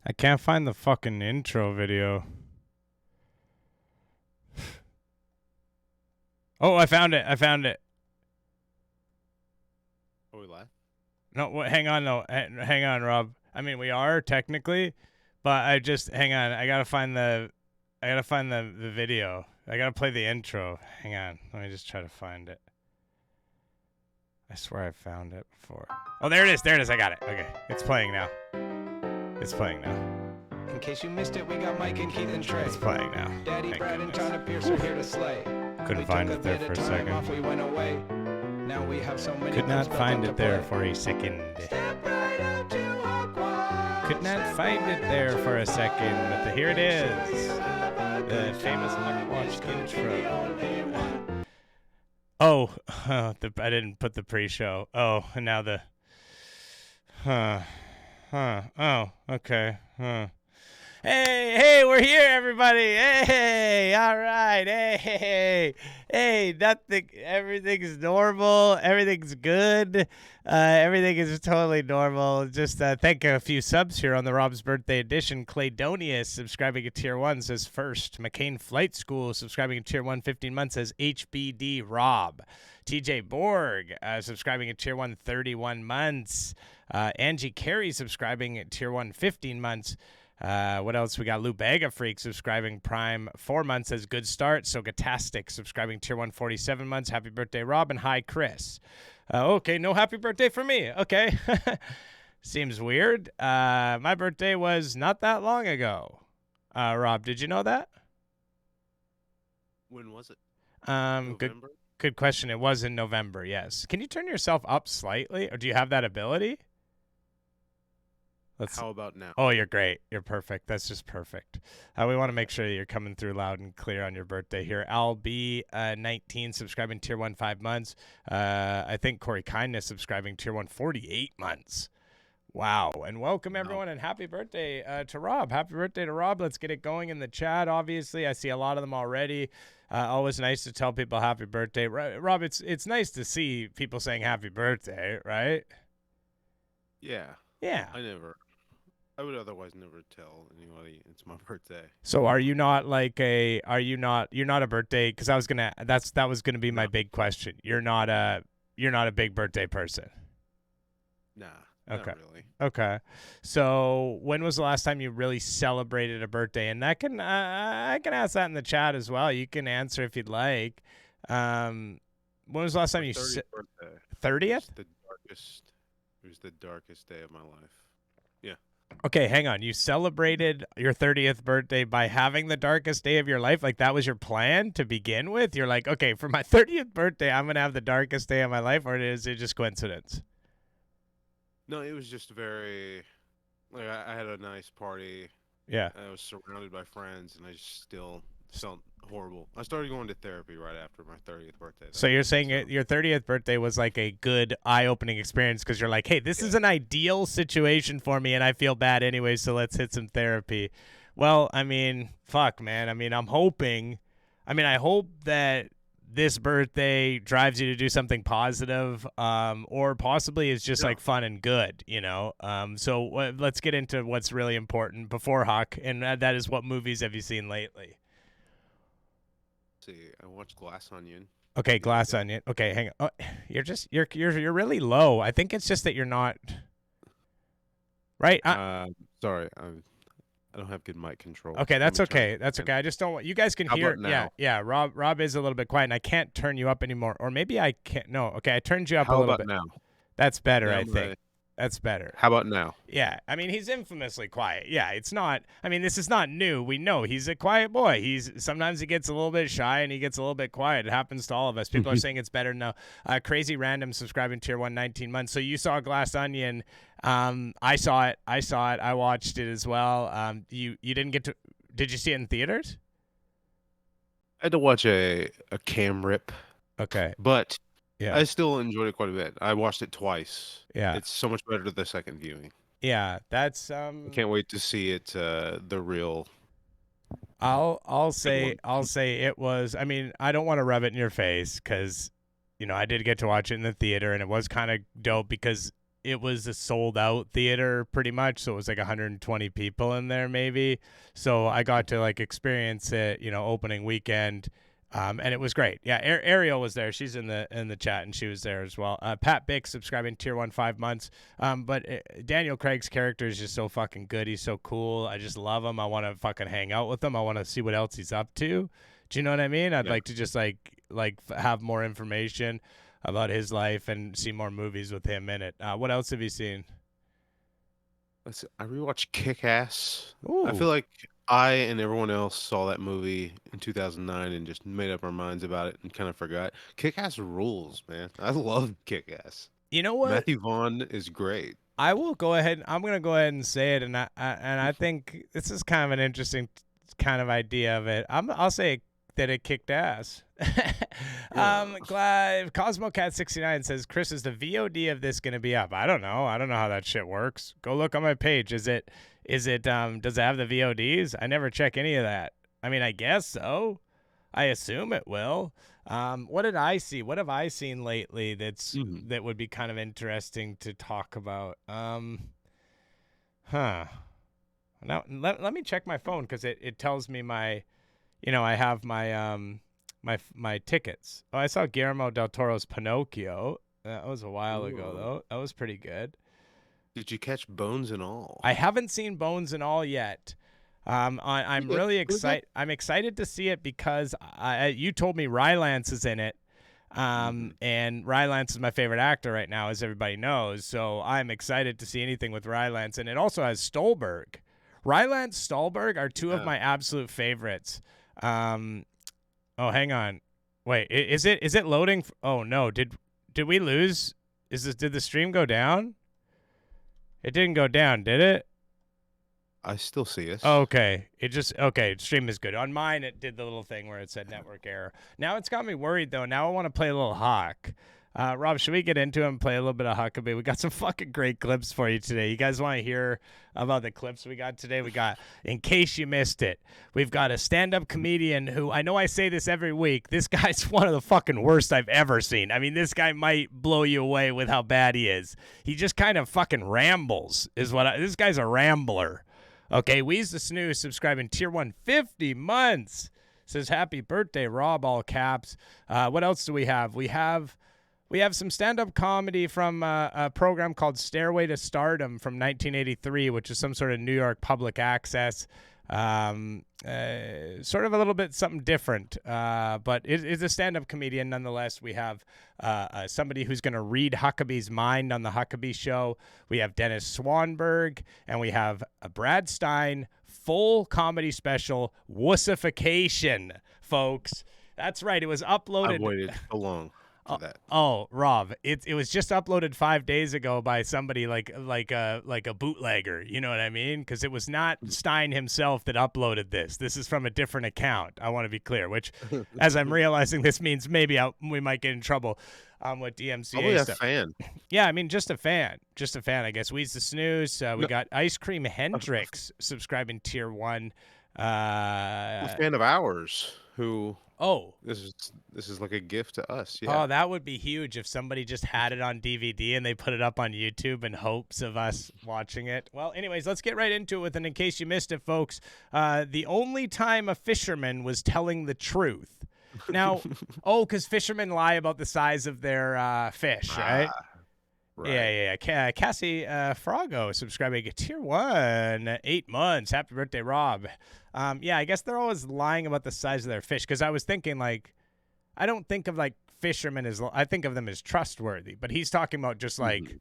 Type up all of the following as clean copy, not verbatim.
I can't find the fucking intro video. Oh, I found it. Are we live? No, hang on, no. Hang on, Rob. I mean, we are technically, but hang on. I gotta find the video. I gotta play the intro. Hang on. Let me just try to find it. I swear I found it before. Oh, there it is. I got it. Okay. It's playing now. In case you missed it, we got Mike and Keith and Trey. It's playing now. Daddy, Thank Brad, and goodness. Tana Pierce are here to slay. Couldn't We find took it there bit for a of time second. Off, we went away. Now we have so many Could not guns built find up it to there play. for a second. Step right up to Huckwatch. Could not Step find right it there up for to a second, but here it is. Huckwatch. The famous Huckwatch It's gonna be the intro. only one. Oh, I didn't put the pre-show. Oh, and now the... Oh, okay. Hey, we're here, everybody. Hey, all right. Hey, nothing. Everything's normal. Everything's good. Everything is totally normal. Just thank a few subs here on the Rob's Birthday Edition. Claydonius subscribing at Tier 1 says first. McCain Flight School subscribing at Tier 1 15 months says HBD Rob. TJ Borg subscribing at Tier 1 31 months. Angie Carey subscribing at Tier 1 15 months. What else? We got Lou Baga Freak subscribing Prime 4 months as good start. So Gatastic subscribing Tier 1 47 months. Happy birthday, Rob, and hi, Chris. Okay, no happy birthday for me. Okay. Seems weird. My birthday was not that long ago. Rob, did you know that? When was it? Good November? good question. It was in November, yes. Can you turn yourself up slightly, or do you have that ability? How about now? Oh, you're great. You're perfect. That's just perfect. We want to make sure that you're coming through loud and clear on your birthday here. LB 19 subscribing Tier 1 5 months. I think Corey Kindness subscribing Tier 1 48 months. Wow. And welcome, everyone, and happy birthday to Rob. Happy birthday to Rob. Let's get it going in the chat, obviously. I see a lot of them already. Always nice to tell people happy birthday. Rob, it's nice to see people saying happy birthday, right? Yeah. Yeah. I would otherwise never tell anybody it's my birthday. So you're not a birthday, because that was gonna be my big question. You're not a big birthday person. Nah. Okay. Not really. Okay. So when was the last time you really celebrated a birthday? And that can I can ask that in the chat as well. You can answer if you'd like. When was the last time My you 30th birthday. 30th? It was the darkest day of my life. Yeah. Okay, hang on. You celebrated your 30th birthday by having the darkest day of your life? Like that was your plan to begin with? You're like, okay, for my 30th birthday, I'm going to have the darkest day of my life, or is it just coincidence? No, it was just very like I had a nice party. Yeah. I was surrounded by friends and I just still felt horrible. I started going to therapy right after my 30th birthday. So you're saying your 30th birthday was like a good eye-opening experience because you're like, hey, this is an ideal situation for me and I feel bad anyway, so let's hit some therapy. Well, I mean, fuck, man. I mean, I hope that this birthday drives you to do something positive, or possibly it's just like fun and good, you know? So let's get into what's really important before Huck, and that is, what movies have you seen lately? See, I watched Glass Onion. Okay, Glass Onion. Okay, hang on. Oh, you're really low. I think it's just that you're not right. Sorry, I don't have good mic control. Okay, that's okay. That's okay. I just don't want you guys can How hear. about now? Yeah. Rob is a little bit quiet, and I can't turn you up anymore. Or maybe I can't. No. Okay, I turned you up a How little about bit. now? That's better, Now I think. That's better. How about now? Yeah, I mean, he's infamously quiet. Yeah, it's not. I mean, this is not new. We know he's a quiet boy. Sometimes he gets a little bit shy and he gets a little bit quiet. It happens to all of us. People are saying it's better now. Crazy Random subscribing Tier 1 19 months. So you saw Glass Onion. I saw it. I watched it as well. You didn't get to. Did you see it in theaters? I had to watch a cam rip, Okay. but Yeah. I still enjoyed it quite a bit. I watched it twice. Yeah. It's so much better the second viewing. Yeah, that's I can't wait to see it the real. I'll say it was. I mean, I don't want to rub it in your face because, I did get to watch it in the theater and it was kind of dope because it was a sold out theater pretty much, so it was like 120 people in there maybe. So I got to like experience it, opening weekend. And it was great. Yeah, Ariel was there. She's in the chat, and she was there as well. Pat Bick subscribing tier 1 5 months. But Daniel Craig's character is just so fucking good. He's so cool. I just love him. I want to fucking hang out with him. I want to see what else he's up to. Do you know what I mean? I'd like to just like have more information about his life and see more movies with him in it. What else have you seen? I rewatched Kick-Ass. Ooh. I feel like I and everyone else saw that movie in 2009 and just made up our minds about it and kind of forgot. Kick-Ass rules, man. I love Kick-Ass. You know what? Matthew Vaughn is great. I will go ahead. I'm gonna go ahead and say it, and I think this is kind of an interesting kind of idea of it. I'll say that it kicked ass. Glad CosmoCat69 says, Chris, is the VOD of this gonna be up? I don't know how that shit works. Go look on my page. Does it does it have the VODs? I never check any of that. I mean, I guess so. I assume it will. What did I see? What have I seen lately that would be kind of interesting to talk about? Now let me check my phone, because it tells me my, I have my my tickets. Oh, I saw Guillermo del Toro's Pinocchio. That was a while ago though. That was pretty good. Did you catch Bones and All? I haven't seen Bones and All yet. I'm really excited. I'm excited to see it because you told me Rylance is in it, and Rylance is my favorite actor right now, as everybody knows. So I'm excited to see anything with Rylance, and it also has Stolberg. Rylance, Stolberg are two of my absolute favorites. Oh, hang on, wait, is it loading? Oh no, did we lose? Did the stream go down? It didn't go down, did it? I still see us. Okay. Stream is good. On mine, it did the little thing where it said network error. Now it's got me worried, though. Now I want to play a little Huck. Rob, should we get into it and play a little bit of Huckabee? We got some fucking great clips for you today. You guys want to hear about the clips we got today? We got, in case you missed it, we've got a stand-up comedian who, I know I say this every week, this guy's one of the fucking worst I've ever seen. I mean, this guy might blow you away with how bad he is. He just kind of fucking rambles, this guy's a rambler. Okay, Weeze the Snooze subscribing tier 1 50 months. Says, happy birthday, Rob, all caps. What else do we have? We have some stand-up comedy from a program called Stairway to Stardom from 1983, which is some sort of New York public access. Sort of a little bit something different, but it's a stand-up comedian nonetheless. We have somebody who's going to read Huckabee's mind on the Huckabee Show. We have Dennis Swanberg, and we have a Brad Stein full comedy special, Wussification, folks. That's right. It was uploaded. I've waited so long. That. Oh, Rob, it was just uploaded 5 days ago by somebody like a bootlegger. You know what I mean? Because it was not Stein himself that uploaded this. This is from a different account. I want to be clear. Which, as I'm realizing, this means maybe we might get in trouble with DMCA Probably stuff. A fan. Yeah, I mean, just a fan. I guess. Weeze the Snooze. We got Ice Cream Hendrix subscribing tier 1. A fan of ours who. Oh, this is like a gift to us. Yeah. Oh, that would be huge if somebody just had it on DVD and they put it up on YouTube in hopes of us watching it. Well, anyways, let's get right into it with an in case you missed it, folks. The only time a fisherman was telling the truth. Now, because fishermen lie about the size of their fish, right? Right. Yeah. Cassie Frago subscribing tier 1, 8 months. Happy birthday, Rob. I guess they're always lying about the size of their fish, because I was thinking, like, I don't think of, like, fishermen as, I think of them as trustworthy, but he's talking about just, like,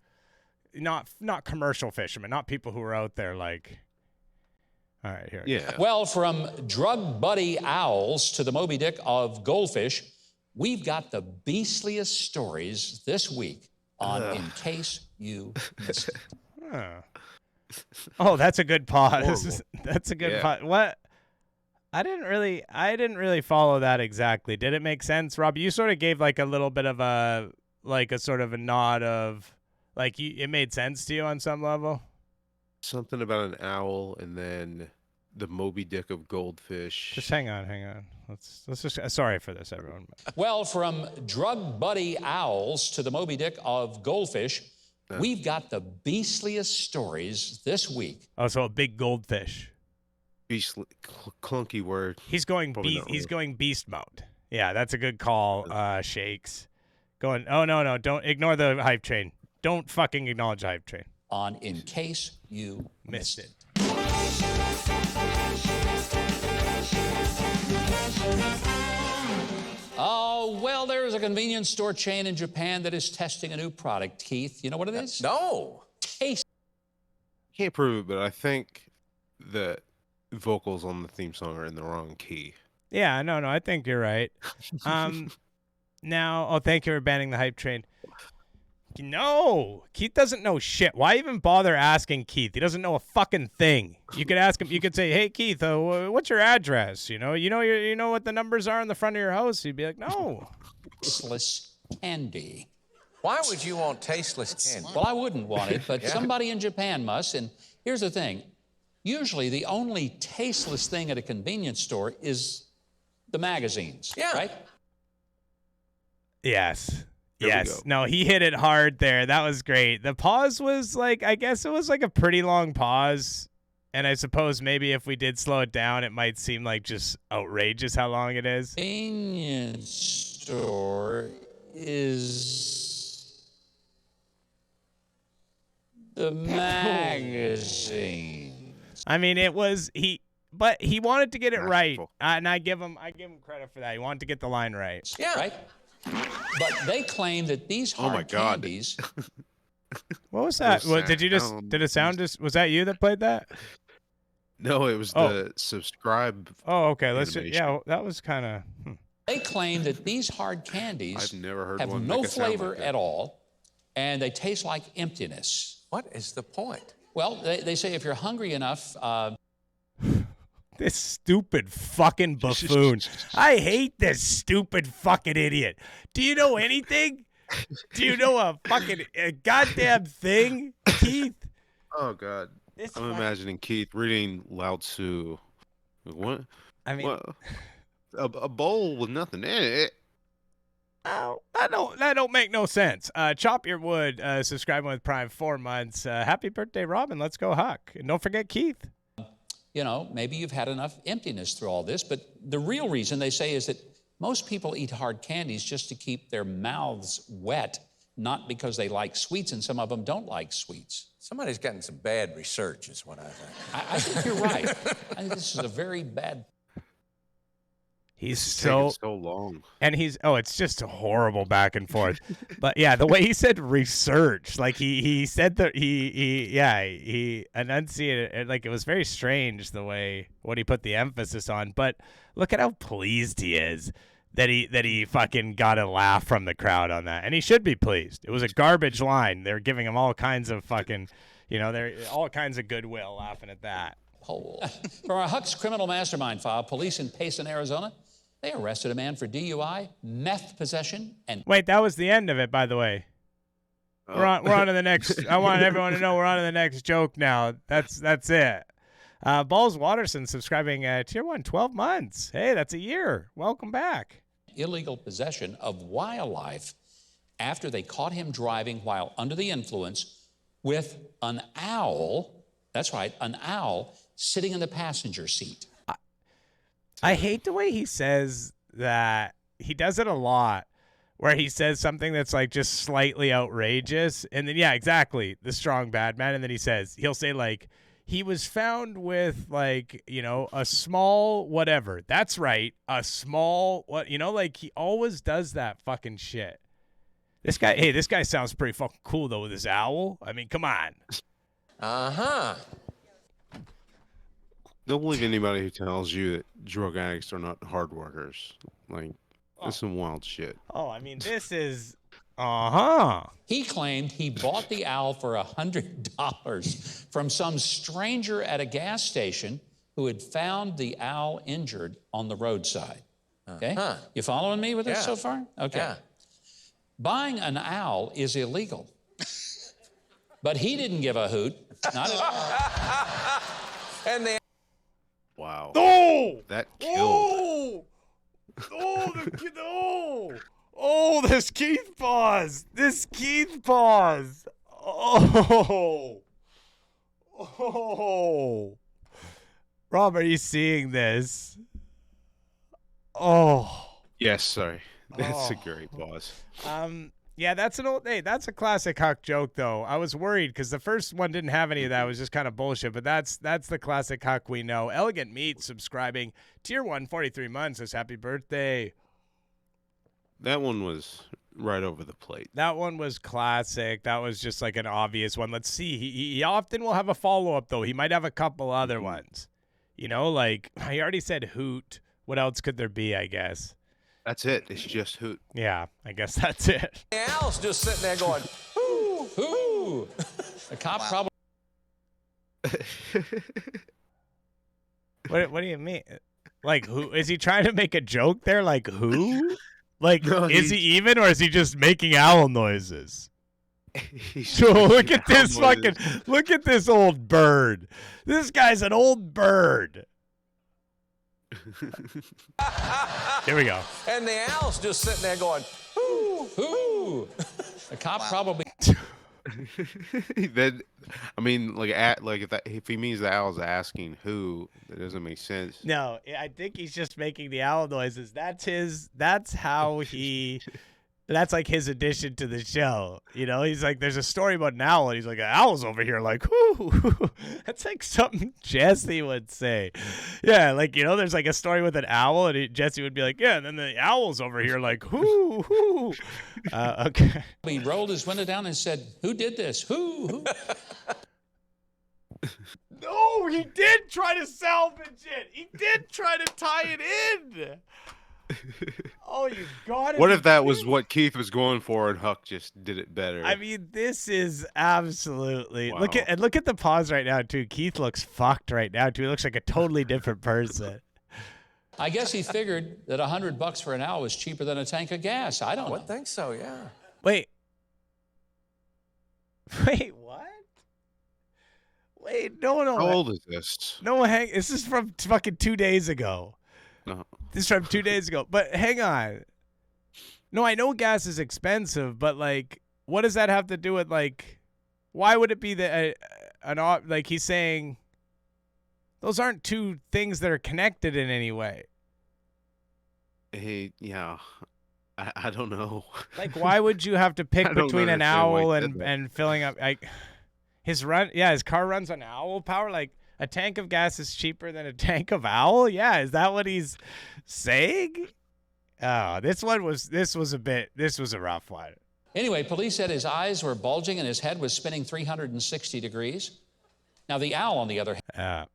not commercial fishermen, not people who are out there, like, all right, here. Yeah. Well, from drug buddy owls to the Moby Dick of goldfish, we've got the beastliest stories this week on In Case You Missed It. Oh, that's a good pause. Horrible. That's a good pause. What? I didn't really follow that exactly. Did it make sense, Rob? You sort of gave like a little bit of a sort of a nod of like it made sense to you on some level. Something about an owl and then the Moby Dick of goldfish. Just hang on. Let's just. Sorry for this, everyone. Well, from drug buddy owls to the Moby Dick of goldfish, We've got the beastliest stories this week. Oh, so a big goldfish. Beastly, clunky word. He's going Probably beast. not He's real. going beast mode. Yeah, that's a good call, Shakes. Going. Oh no, don't ignore the hype train. Don't fucking acknowledge the hype train. On In Case You Missed it. Oh, well, there is a convenience store chain in Japan that is testing a new product. Keith, you know what it is? No. Taste. Can't prove it, but I think the vocals on the theme song are in the wrong key. Yeah, no, I think you're right. Now, thank you for banning the hype train. No, Keith doesn't know shit. Why even bother asking Keith? He doesn't know a fucking thing. You could ask him. You could say, "Hey, Keith, what's your address? You know what the numbers are on the front of your house." He'd be like, "No." Tasteless candy. Why would you want tasteless candy? Well, I wouldn't want it, but somebody in Japan must. And here's the thing. Usually the only tasteless thing at a convenience store is the magazines, right? Yes. There we Yes. go. No, he hit it hard there. That was great. The pause was like, I guess it was like a pretty long pause. And I suppose maybe if we did slow it down, it might seem like just outrageous how long it is. Convenience store is the magazine. I mean, but he wanted to get it right. Masterful. And I give him credit for that. He wanted to get the line right. Yeah. Right? But they claim that these Oh my hard God. candies. What was that? Those Did you just, sounds- did it sound just, was that you that played that? No, it was Oh. the subscribe. Oh, okay. Let's just, Animation. yeah, that was kind of, They claim that these hard candies I've never heard have one no make a sound like flavor that. at all, and they taste like emptiness. What is the point? Well, they say if you're hungry enough, this stupid fucking buffoon. I hate this stupid fucking idiot. Do you know anything? Do you know a goddamn thing, Keith? Oh God, This I'm fuck- imagining Keith reading Lao Tzu. What? I mean, What? A bowl with nothing in it. oh, that don't make no sense. Chop Your Wood, subscribing with Prime 4 months. Happy birthday, Robin. Let's go, Huck. And don't forget Keith. you know, maybe you've had enough emptiness through all this. But the real reason they say is that most people eat hard candies just to keep their mouths wet, not because they like sweets, and some of them don't like sweets. Somebody's gotten some bad research, is what I think. I think you're right. I think this is a very bad. He's It's so taking so long. and it's just a horrible back and forth. But yeah, the way he said research, like he said that he enunciated it, like it was very strange the way what he put the emphasis on. But look at how pleased he is that he fucking got a laugh from the crowd on that, and he should be pleased. It was a garbage line. They're giving him all kinds of fucking, they're all kinds of goodwill laughing at that. Hole. From our Huck's criminal mastermind file, police in Payson, Arizona, they arrested a man for DUI, meth possession, and Wait, that was the end of it, by the way. We're on to the next. I want everyone to know we're on to the next joke now. That's it. Balls Watterson subscribing tier 1, 12 months. Hey, that's a year. Welcome back. illegal possession of wildlife after they caught him driving while under the influence with an owl. That's right, an owl sitting in the passenger seat. I hate the way he says that. He does it a lot, where he says something that's like just slightly outrageous, and then yeah, exactly, the strong bad man, and then he'll say like, he was found with like, a small whatever. That's right, a small what, like he always does that fucking shit. This guy sounds pretty fucking cool though with his owl. I mean, come on. Uh-huh. Don't believe anybody who tells you that drug addicts are not hard workers. Like, that's some wild shit. Oh, I mean, this is He claimed he bought the owl for $100 from some stranger at a gas station who had found the owl injured on the roadside. Okay? You following me with this Yeah. so far? Okay. Yeah. Buying an owl is illegal. But he didn't give a hoot. Not at all. And the Wow. Oh! That killed. Oh! Oh, this Keith pause. Oh. Oh. Rob, are you seeing this? Oh. Yes, sorry. That's a Oh. great pause. Yeah, that's that's a classic Huck joke though. I was worried because the first one didn't have any of that. It was just kind of bullshit, but that's the classic Huck we know. Elegant Meat subscribing. Tier 1, 43 months says happy birthday. That one was right over the plate. That one was classic. That was just like an obvious one. Let's see. He often will have a follow-up though. He might have a couple other ones. You know, like I already said hoot. What else could there be, I guess? That's it. It's just hoot. Yeah, I guess that's it. The owl's just sitting there going, ooh, ooh. The cop probably. What do you mean? Like who is he trying to make a joke there? Like who? Like No, is he even or is he just making owl noises? He's So look at making this owl noises. look at this old bird. This guy's an old bird. Here we go. And the owl's just sitting there going, ooh, Ooh. The cop probably. Then, I mean, like, if he means the owl's asking who, that doesn't make sense. No, I think he's just making the owl noises. That's how he that's like his addition to the show. You know, he's like, there's a story about an owl, and he's like, an owl's over here, like, whoo. That's like something Jesse would say. Yeah, like, you know, there's like a story with an owl, and Jesse would be like, yeah, and then the owl's over here, like, whoo. Okay. He rolled his window down and said, "Who did this? Who?" No, he did try to salvage it. He did try to tie it in. Oh, you got it. What if that was what Keith was going for and Huck just did it better? I mean, this is absolutely Wow. look at the pause right now too. Keith looks fucked right now too. He looks like a totally different person. I guess he figured that $100 for an hour was cheaper than a tank of gas. I don't I know. would think so, yeah. Wait, what? Wait, no. How old is this? No, hang. This is from fucking 2 days ago. No. This is from 2 days ago. But hang on. No, I know gas is expensive, but like, what does that have to do with like? Why would it be like he's saying? Those aren't two things that are connected in any way. Hey, yeah. I don't know. Like, why would you have to pick I don't between an understand why owl he said that. and filling up like his car runs on owl power? Like a tank of gas is cheaper than a tank of owl? Yeah, is that what he's saying? Oh, this was a rough one. Anyway, police said his eyes were bulging and his head was spinning 360 degrees. Now, the owl, on the other hand.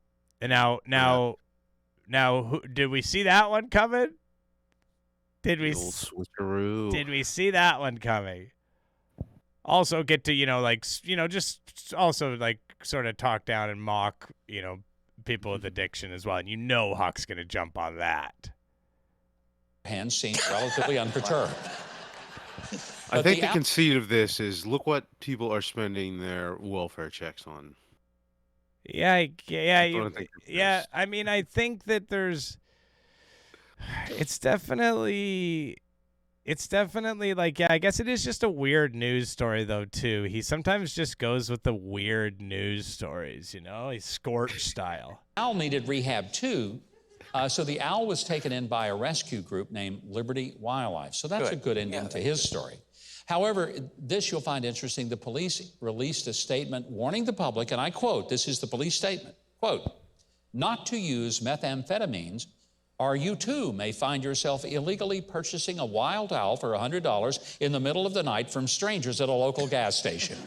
And now, did we see that one coming? Did we The old switcheroo. Did we see that one coming? Also get to, just also like sort of talk down and mock, people with addiction as well. And Huck's going to jump on that. Hand seemed relatively unperturbed. I But think the owl- conceit of this is look what people are spending their welfare checks on. Yeah, I think yeah. I mean, I think that it's definitely like, yeah, I guess it is just a weird news story though too. He sometimes just goes with the weird news stories, he's Scorch style. Owl needed rehab too, so the owl was taken in by a rescue group named Liberty Wildlife. So that's a good ending to his story. However, this you'll find interesting. The police released a statement warning the public, and I quote, this is the police statement, quote, "not to use methamphetamines, or you too may find yourself illegally purchasing a wild owl for $100 in the middle of the night from strangers at a local gas station."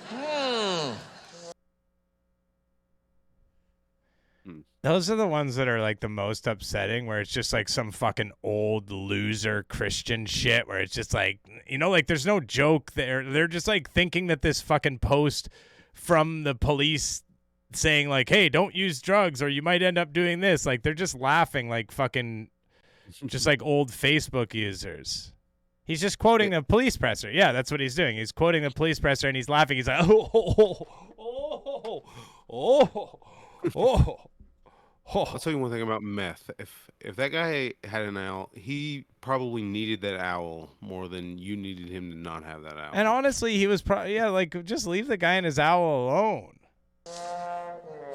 Those are the ones that are like the most upsetting, where it's just like some fucking old loser Christian shit where it's just like, like there's no joke there. They're just like thinking that this fucking post from the police saying like, hey, don't use drugs or you might end up doing this. Like they're just laughing like fucking just like old Facebook users. He's just quoting the police presser. Yeah, that's what he's doing. He's quoting the police presser and he's laughing. He's like, oh. I'll tell you one thing about meth. If that guy had an owl, he probably needed that owl more than you needed him to not have that owl. And honestly, he was probably like just leave the guy and his owl alone.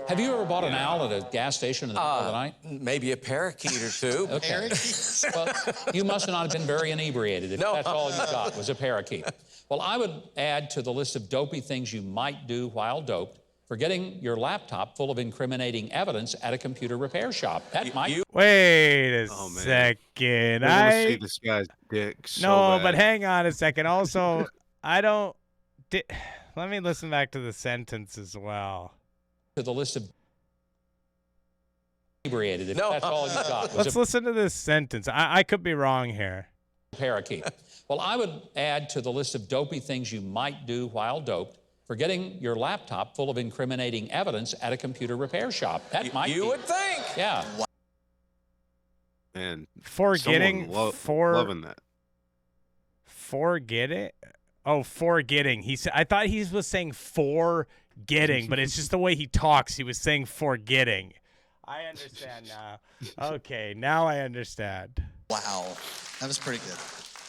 Have you ever bought an owl at a gas station in the middle of the night? Maybe a parakeet or two. Okay. Well, you must not have been very inebriated if that's all you got was a parakeet. Well, I would add to the list of dopey things you might do while doped, forgetting your laptop full of incriminating evidence at a computer repair shop. That might... Wait a Oh, man. second. I want to see this guy's dick so No, bad. but hang on a second. Also, I don't... Let me listen back to the sentence as well. To the list of inebriated if that's all you got was Let's listen to this sentence. I could be wrong here. a parakeet. Well, I would add to the list of dopey things you might do while doped, forgetting your laptop full of incriminating evidence at a computer repair shop. That might You be... would think. Yeah. Man, Forgetting loving that. Forgetting? Oh, forgetting. He said I thought he was saying forgetting, but it's just the way he talks. He was saying forgetting. I understand now. Okay, now I understand. Wow, that was pretty good.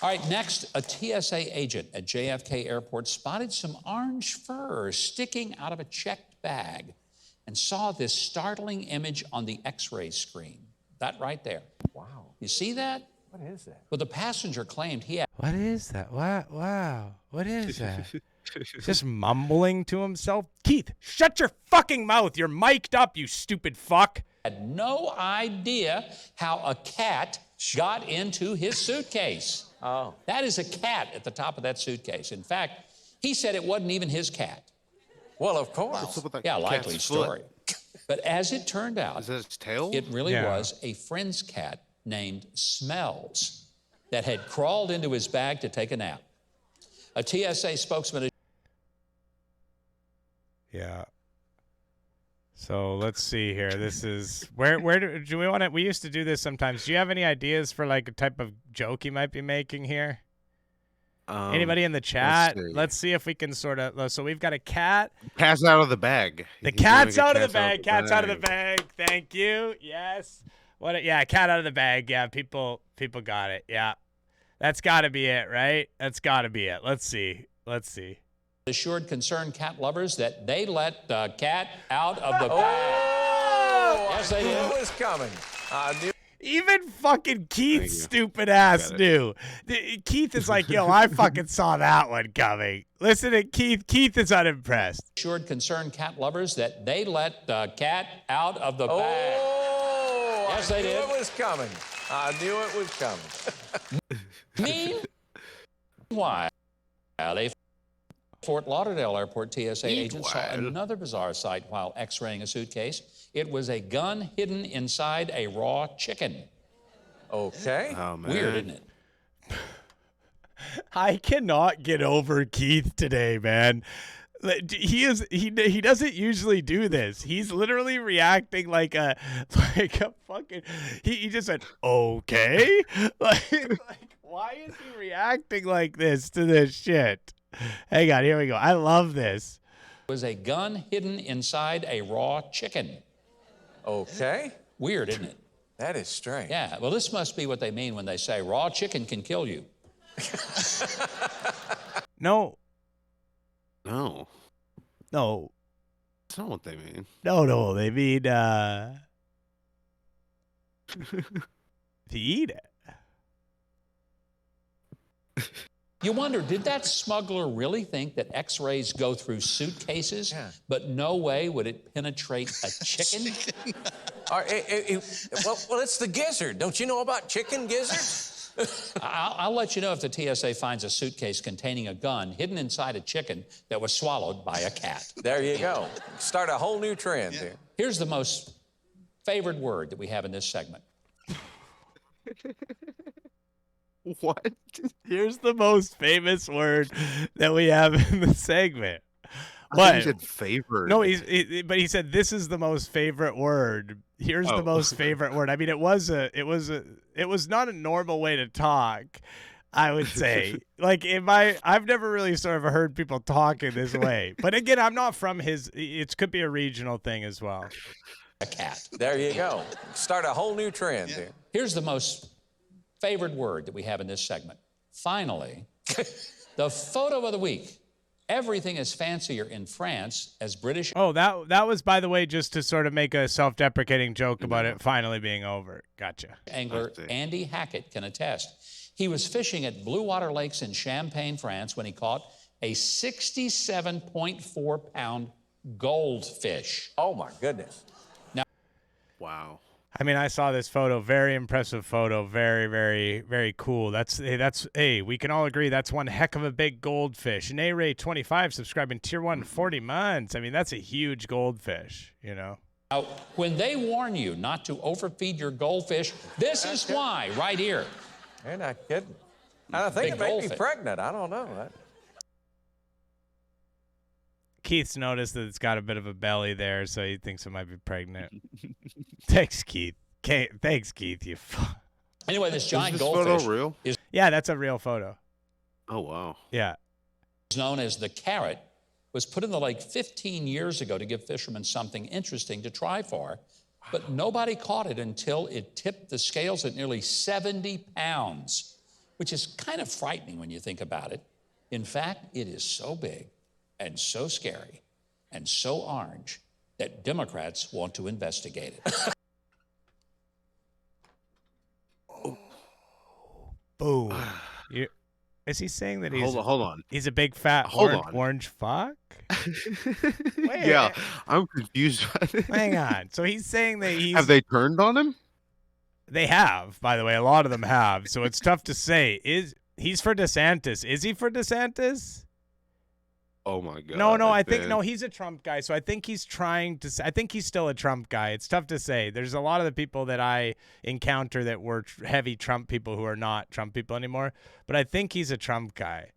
All right, next, a TSA agent at JFK Airport spotted some orange fur sticking out of a checked bag and saw this startling image on the X-ray screen. That right there. Wow. You see that? What is that? Well, the passenger claimed he had What is that? Wow. What is that? Just mumbling to himself. Keith, shut your fucking mouth. You're mic'd up, you stupid fuck. no idea how a cat got into his suitcase. Oh. That is a cat at the top of that suitcase. In fact, he said it wasn't even his cat. Well, of course. What's up with that Yeah, cat's likely foot? story. But as it turned out, Is that its tail? it really Yeah. was a friend's cat named Smells that had crawled into his bag to take a nap. A TSA spokesman... Yeah. So let's see here. This is where do we want to? We used to do this sometimes. Do you have any ideas for like a type of joke he might be making here? Anybody in the chat? Let's see if we can sort of. So we've got a cat. Cat's out of the bag. The He's trying to cat's get out of the cats bag. Cat's out of the bag. Thank you. Yes. Yeah, cat out of the bag. Yeah, people got it. Yeah. That's got to be it, right? That's got to be it. Let's see. assured concerned cat lovers that they let the cat out of the bag. Oh, Yes, they I knew did. it was coming. I knew. Even fucking Keith, Thank you. stupid ass, Got it. knew. Keith is like, yo, I fucking saw that one coming. Listen to Keith. Keith is unimpressed. Assured concerned cat lovers that they let the cat out of the bag. Oh, Yes, I they knew did. it was coming. I knew it was coming. Meanwhile, a Fort Lauderdale Airport TSA agent saw Meanwhile. another bizarre sight while x-raying a suitcase. It was a gun hidden inside a raw chicken. Okay. Oh man. Weird, isn't it? I cannot get over Keith today, man. He doesn't usually do this. He's literally reacting like a fucking. He just said okay. like why is he reacting like this to this shit? Hang on, here we go. I love this. It was a gun hidden inside a raw chicken. Okay. Weird, isn't it? That is strange. Yeah, well, this must be what they mean when they say raw chicken can kill you. No, No, no, that's not what they mean. no. They mean to eat it. You wonder, did that smuggler really think that x-rays go through suitcases, Yeah. but no way would it penetrate a chicken? Well, it's the gizzard. Don't you know about chicken gizzards? I'll let you know if the TSA finds a suitcase containing a gun hidden inside a chicken that was swallowed by a cat. There you go. Start a whole new trend here. Here's the most favored word that we have in this segment. What? Here's the most famous word that we have in the segment. I thought you What? said favorite. No, but he said this is the most favorite word. Here's the Oh. most favorite word. I mean, it was not a normal way to talk, I would say. Like I've never really sort of heard people talk in this way. But again, I'm not from his. It could be a regional thing as well. a cat. There you go. Start a whole new trend here. Here's the most favored word that we have in this segment. Finally, the photo of the week. Everything is fancier in France as British. Oh, that was, by the way, just to sort of make a self-deprecating joke about it finally being over. Gotcha. Angler Andy Hackett can attest. He was fishing at Blue Water Lakes in Champagne, France, when he caught a 67.4-pound goldfish. Oh, my goodness. Wow. I mean, I saw this photo. Very impressive photo. Very, very, very cool. Hey, we can all agree that's one heck of a big goldfish. And A-Ray25 subscribing tier 1 40 months. I mean, that's a huge goldfish, you know. Now, when they warn you not to overfeed your goldfish, this is why, right here. You're not kidding. I think Big it may be goldfish. pregnant. I don't know. Keith's noticed that it's got a bit of a belly there, so he thinks it might be pregnant. Thanks, Keith. Thanks, Keith. Anyway, this giant Is this goldfish photo real? is Yeah, that's a real photo. Oh, wow. Yeah. known as the carrot, was put in the lake 15 years ago to give fishermen something interesting to try for. But nobody caught it until it tipped the scales at nearly 70 pounds, which is kind of frightening when you think about it. In fact, it is so big and so scary and so orange that Democrats want to investigate it. Boom. Is he saying that he's Hold on. he's a big fat Hold on. orange fuck? Wait, Yeah, I'm confused. hang on. So he's saying that he's Have they turned on him? They have, by the way, a lot of them have. So it's tough to say. He's for DeSantis? Is he for DeSantis? Oh my God. No, I that's think bad. he's a Trump guy. So I think he's trying to. I think he's still a Trump guy. It's tough to say. There's a lot of the people that I encounter that were heavy Trump people who are not Trump people anymore. But I think he's a Trump guy.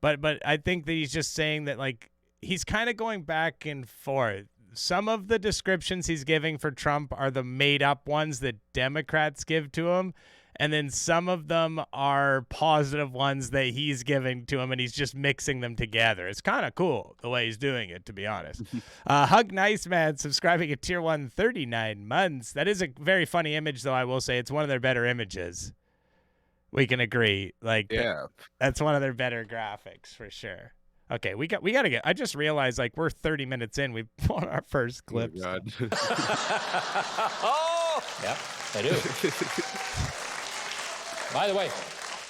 But I think that he's just saying that, like, he's kind of going back and forth. Some of the descriptions he's giving for Trump are the made up ones that Democrats give to him. And then some of them are positive ones that he's giving to him, and he's just mixing them together. It's kind of cool the way he's doing it, to be honest. Hug Nice Man subscribing at tier 1 39 months. That is a very funny image, though, I will say. It's one of their better images. We can agree. Like, Yeah. that's one of their better graphics for sure. Okay, we got to get. I just realized, like, we're 30 minutes in. We've on our first Oh clip. my God. Oh! Yep, they do. By the way,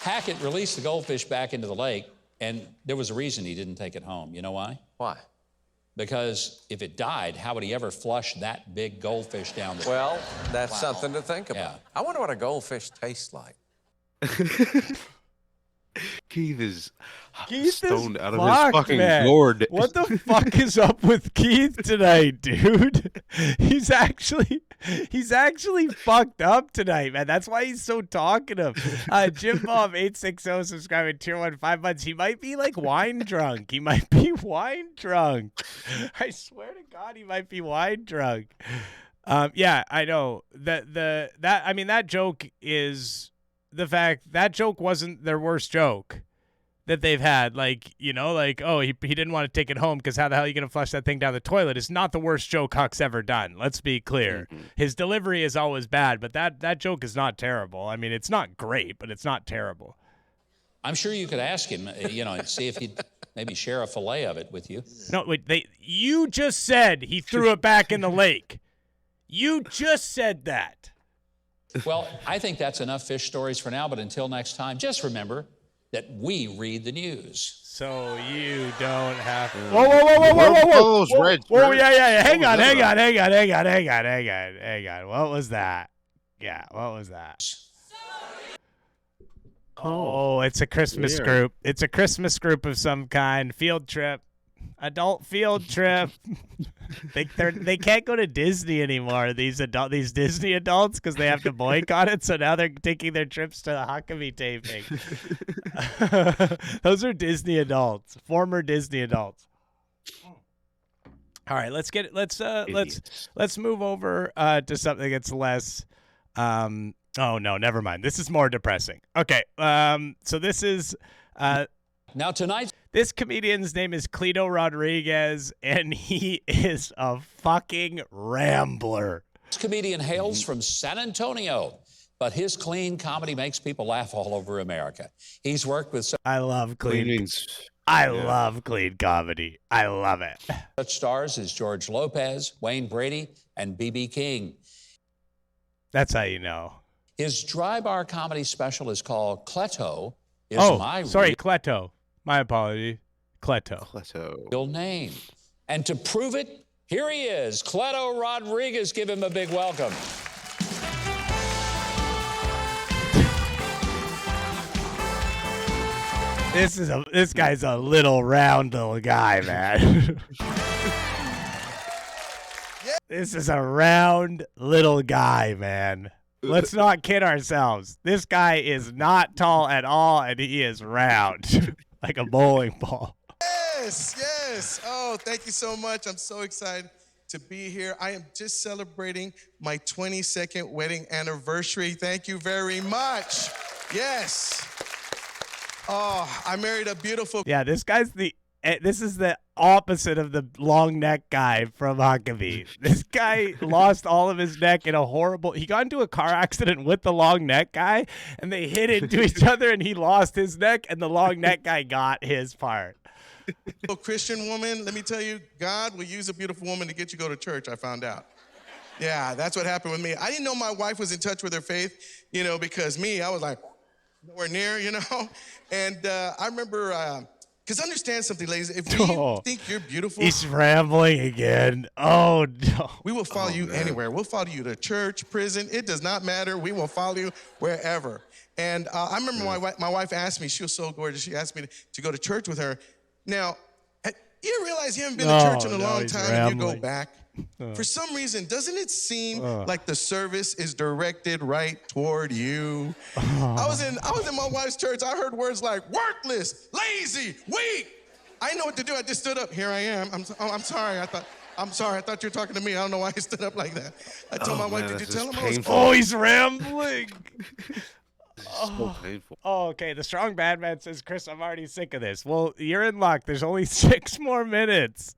Hackett released the goldfish back into the lake, and there was a reason he didn't take it home. You know why? Why? Because if it died, how would he ever flush that big goldfish down the Well, that's something to think about. Yeah. I wonder what a goldfish tastes like. Keith is Keith stoned is out of fucked, his fucking man. gourd. What the fuck is up with Keith tonight, dude? He's actually fucked up tonight, man. That's why he's so talkative. Jim Bob 860 subscribing tier 1 5 months. He might be like wine drunk. He might be wine drunk. I swear to God, he might be wine drunk. Yeah, I know that joke is. The fact that joke wasn't their worst joke that they've had. Like, you know, like, oh, he didn't want to take it home because how the hell are you going to flush that thing down the toilet? It's not the worst joke Huck's ever done. Let's be clear. Mm-hmm. His delivery is always bad, but that joke is not terrible. I mean, it's not great, but it's not terrible. I'm sure you could ask him, and see if he'd maybe share a fillet of it with you. No, wait, you just said he threw it back in the lake. You just said that. Well, I think that's enough fish stories for now, but until next time, just remember that we read the news. So you don't have to. Whoa, those red Whoa, shirts. yeah. Hang What on. was that Hang on. What was that? Yeah, what was that? Oh, it's a Christmas weird. group. It's a Christmas group of some kind. Field trip. Adult field trip. They can't go to Disney anymore. These Disney adults, because they have to boycott it. So now they're taking their trips to the Huckabee taping. Those are Disney adults, former Disney adults. All right, let's move over to something that's less. Oh no, never mind. This is more depressing. Okay, so this is. Now tonight. This comedian's name is Cleto Rodriguez, and he is a fucking rambler. This comedian hails from San Antonio, but his clean comedy makes people laugh all over America. He's worked with I love clean. Cleanings. I love clean comedy. I love it. such stars as George Lopez, Wayne Brady, and B.B. King. That's how you know. His dry bar comedy special is called Cleto. Is my Cleto. My apology. Cleto. real name. And to prove it, here he is, Cleto Rodriguez. Give him a big welcome. This guy's a little round little guy, man. This is a round little guy, man. Let's not kid ourselves. This guy is not tall at all, and he is round, like a bowling ball. Yes. Oh, thank you so much. I'm so excited to be here. I am just celebrating my 22nd wedding anniversary. Thank you very much. Yes. Oh, I married a beautiful. Yeah, this is the opposite of the long neck guy from Huckabee. This guy lost all of his neck in he got into a car accident with the long neck guy, and they hit into each other, and he lost his neck, and the long neck guy got his part. Christian woman, let me tell you, God will use a beautiful woman to get you to go to church, I found out. Yeah, that's what happened with me. I didn't know my wife was in touch with her faith, because I was like, nowhere near, And I remember, because understand something, ladies, if we think you're beautiful. He's rambling again. Oh, no. We will follow you anywhere. We'll follow you to church, prison. It does not matter. We will follow you wherever. And I remember my wife asked me, she was so gorgeous, she asked me to go to church with her. Now, you realize you haven't been to church in a long time and you go back? For some reason, doesn't it seem like the service is directed right toward you? I was in my wife's church. I heard words like worthless, lazy, weak. I didn't know what to do. I just stood up. Here I am. I'm sorry. I thought you were talking to me. I don't know why I stood up like that. I told my wife, did you tell him I was Oh, he's rambling. So painful. Oh, okay. The strong bad man says, Chris, I'm already sick of this. Well, you're in luck. There's only 6 more minutes.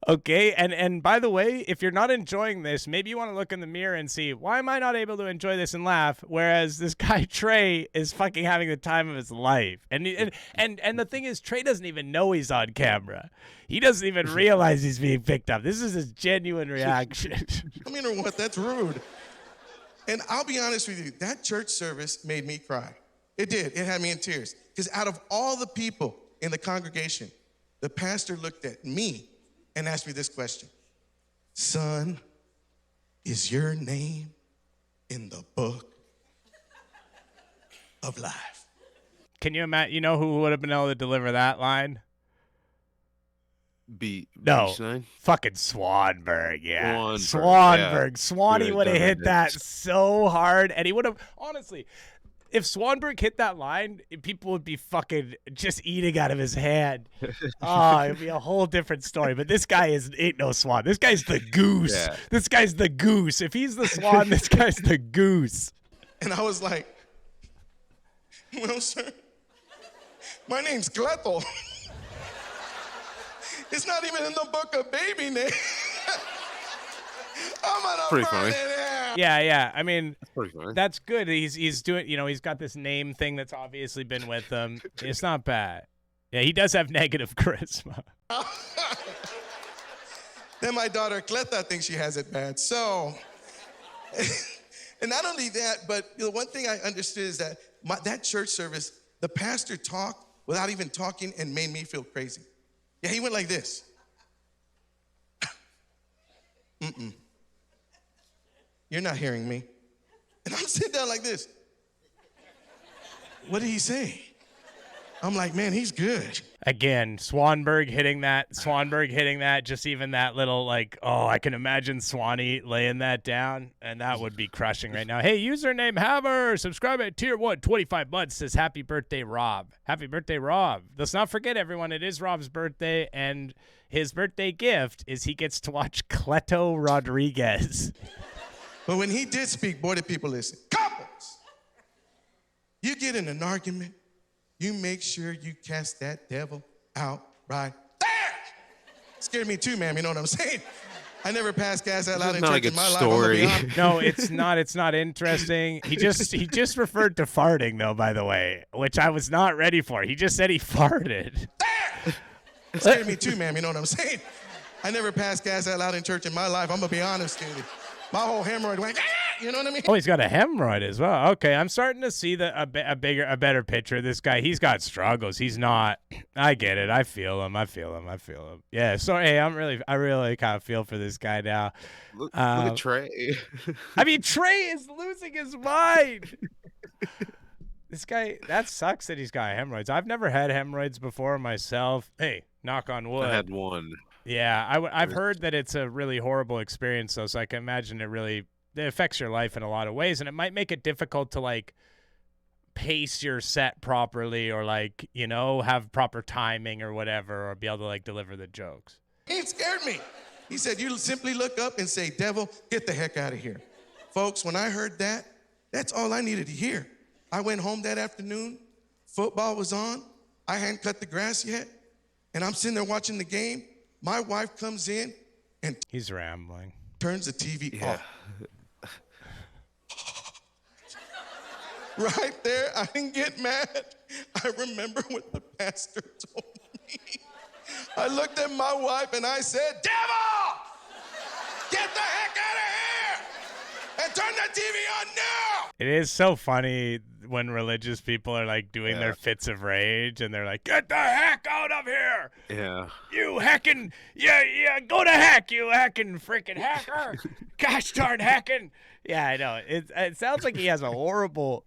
Okay. And by the way, if you're not enjoying this, maybe you want to look in the mirror and see, why am I not able to enjoy this and laugh? Whereas this guy, Trey, is fucking having the time of his life. And the thing is, Trey doesn't even know he's on camera. He doesn't even realize he's being picked up. This is his genuine reaction. I mean, or what? That's rude. And I'll be honest with you, that church service made me cry. It did. It had me in tears. Because out of all the people in the congregation, the pastor looked at me and asked me this question. Son, is your name in the book of life? Can you imagine? You know who would have been able to deliver that line? Beach-Nine? Fucking Swanberg, yeah. Swanberg, yeah. Swanee would have hit that so hard, and he would have, honestly, if Swanberg hit that line, people would be fucking just eating out of his hand. It'd be a whole different story. But this guy ain't no swan. This guy's the goose. Yeah. This guy's the goose. If he's the swan, this guy's the goose. And I was like, well, sir, my name's Cleto. It's not even in the book of baby name. I'm gonna pretty burn funny. it out. Yeah. I mean, pretty funny. That's good. He's doing, he's got this name thing that's obviously been with him. It's not bad. Yeah, he does have negative charisma. Then my daughter Cleta thinks she has it bad. So, and not only that, but the one thing I understood is that that church service, the pastor talked without even talking and made me feel crazy. Yeah, he went like this. You're not hearing me. And I'm sitting down like this. What did he say? I'm like, man, he's good. Again, Swanberg hitting that, just even that little I can imagine Swanee laying that down, and that would be crushing right now. Hey, username Hammer, subscribe at tier 1, 25 months, says happy birthday, Rob. Happy birthday, Rob. Let's not forget, everyone, it is Rob's birthday, and his birthday gift is he gets to watch Cleto Rodriguez. But when he did speak, boy, did people listen. Couples, you get in an argument, you make sure you cast that devil out right there. Scared me too, ma'am, you know what I'm saying? I never passed gas that loud in not a church good in my life. I'm gonna be story. honest. No, it's not. It's not interesting. He just referred to farting though, by the way, which I was not ready for. He just said he farted. It scared me too, ma'am. You know what I'm saying? I never passed gas that loud in church in my life. I'm gonna be honest with you. My whole hemorrhoid went. You know what I mean? Oh, he's got a hemorrhoid as well. Okay, I'm starting to see a better picture of this guy. He's got struggles. He's not. I get it. I feel him. Yeah. So hey, I really kind of feel for this guy now. Look at Trey. I mean, Trey is losing his mind. This guy, that sucks that he's got hemorrhoids. I've never had hemorrhoids before myself. Hey, knock on wood. I had one. Yeah, I've heard that it's a really horrible experience, though, so I can imagine it affects your life in a lot of ways, and it might make it difficult to, like, pace your set properly or, like, you know, have proper timing or whatever, or be able to, like, deliver the jokes. He scared me. He said, you simply look up and say, devil, get the heck out of here. Folks, when I heard that, that's all I needed to hear. I went home that afternoon. Football was on. I hadn't cut the grass yet, and I'm sitting there watching the game. My wife comes in and He's rambling. turns the TV off. Right there, I didn't get mad. I remember what the pastor told me. I looked at my wife and I said, devil, get the heck out of here and turn the TV on now. It is so funny when religious people are, like, doing their fits of rage, and they're like, get the heck out of here. Yeah. You heckin', yeah, go to heck, you heckin' freaking hacker. Gosh darn heckin'. Yeah, I know. It sounds like he has a horrible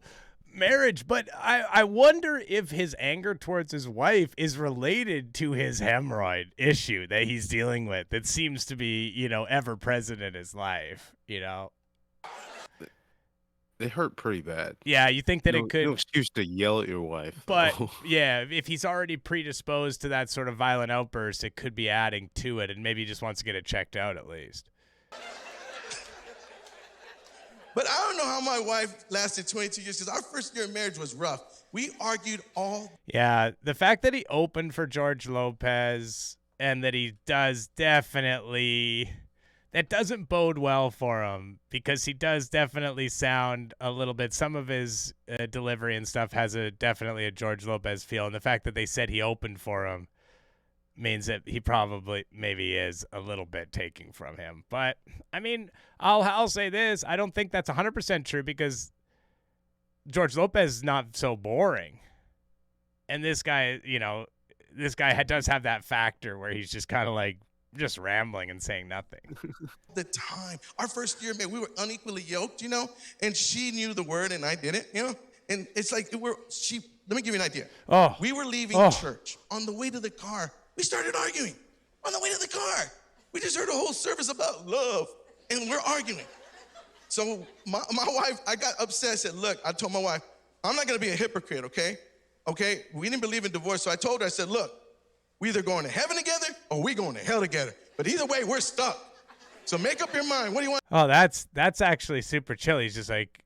marriage, but I wonder if his anger towards his wife is related to his hemorrhoid issue that he's dealing with that seems to be, you know, ever present in his life, you know? They hurt pretty bad. Yeah, you think that it could... No excuse to yell at your wife. But, yeah, if he's already predisposed to that sort of violent outburst, it could be adding to it, and maybe he just wants to get it checked out at least. But I don't know how my wife lasted 22 years, because our first year of marriage was rough. We argued all... Yeah, the fact that he opened for George Lopez and that he does definitely... That doesn't bode well for him, because he does definitely sound a little bit... Some of his delivery and stuff has definitely a George Lopez feel, and the fact that they said he opened for him means that he probably maybe is a little bit taking from him. But, I mean, I'll say this. I don't think that's 100% true, because George Lopez is not so boring. And this guy, you know, does have that factor where he's just kind of like just rambling and saying nothing. The time. Our first year, man, we were unequally yoked, you know, and she knew the word and I didn't, you know. And it's like let me give you an idea. We were leaving church. On the way to the car, we started arguing. On the way to the car. We just heard a whole service about love, and we're arguing. So my wife, I got upset. I said, look, I told my wife, I'm not going to be a hypocrite, okay? Okay? We didn't believe in divorce, so I told her, I said, look, we either going to heaven together or we going to hell together. But either way, we're stuck. So make up your mind. What do you want? Oh, that's actually super chill. He's just like,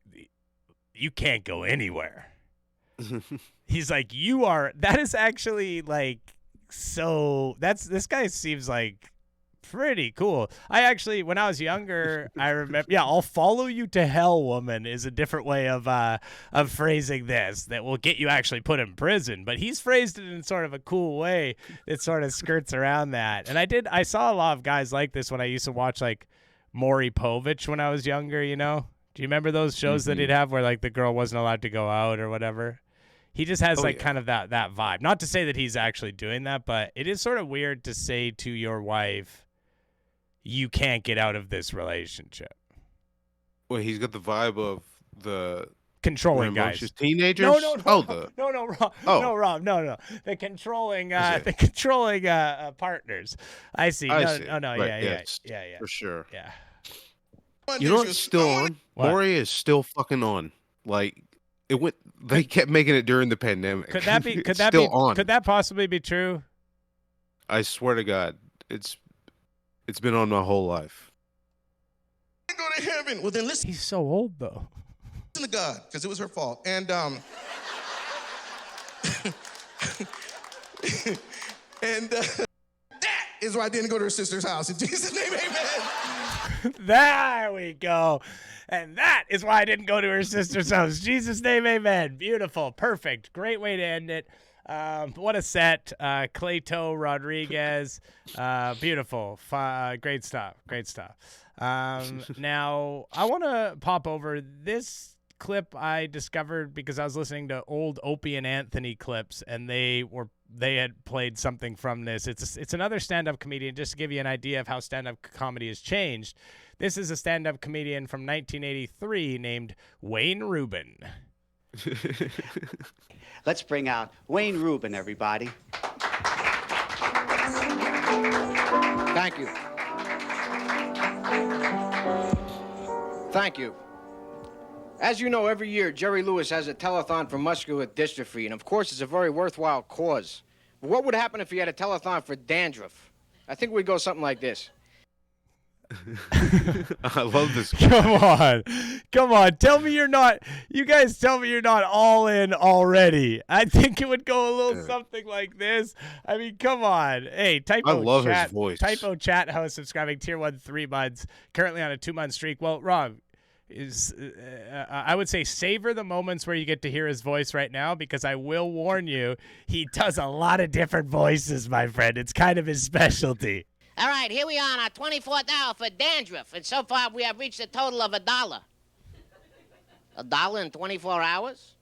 you can't go anywhere. He's like, that is actually like, so this guy seems like pretty cool. I actually, when I was younger, I remember, I'll follow you to hell, woman, is a different way of phrasing this that will get you actually put in prison. But he's phrased it in sort of a cool way that sort of skirts around that. And I saw a lot of guys like this when I used to watch like Maury Povich when I was younger, you know? Do you remember those shows that he'd have where like the girl wasn't allowed to go out or whatever? He just has kind of that vibe. Not to say that he's actually doing that, but it is sort of weird to say to your wife, you can't get out of this relationship. Well, he's got the vibe of the controlling guys, teenagers. No, Rob. The controlling, partners. I see. Yeah. For sure. Yeah. You know what's still on? Maury is still fucking on. Like it went. They kept making it during the pandemic. Could that be? Could that still be? On. Could that possibly be true? I swear to God, it's been on my whole life. Go to heaven. Well, then listen. He's so old though. Listen to God, because it was her fault. And that is why I didn't go to her sister's house. In Jesus' name, amen. There we go. And that is why I didn't go to her sister's house. Jesus' name, amen. Beautiful. Perfect. Great way to end it. What a set. Cleto Rodriguez. Beautiful. Great stuff. Great stuff. Now, I want to pop over this clip I discovered because I was listening to old Opie and Anthony clips, and they had played something from this. It's another stand-up comedian, just to give you an idea of how stand-up comedy has changed. This is a stand-up comedian from 1983 named Wayne Rubin. Let's bring out Wayne Rubin, everybody. Thank you. Thank you. As you know, every year, Jerry Lewis has a telethon for muscular dystrophy, and of course, it's a very worthwhile cause. But what would happen if he had a telethon for dandruff? I think we'd go something like this. I love this. Come on. Tell me you're not. You guys tell me you're not all in already. I think it would go a little something like this. I mean, come on. Hey, Typo I love Chat, his voice. Typo Chat host subscribing tier 1 3 months, currently on a 2-month streak. Well, Rob, I would say savor the moments where you get to hear his voice right now, because I will warn you, he does a lot of different voices, my friend. It's kind of his specialty. All right, here we are on our 24th hour for dandruff, and so far we have reached a total of $1. $1 in 24 hours?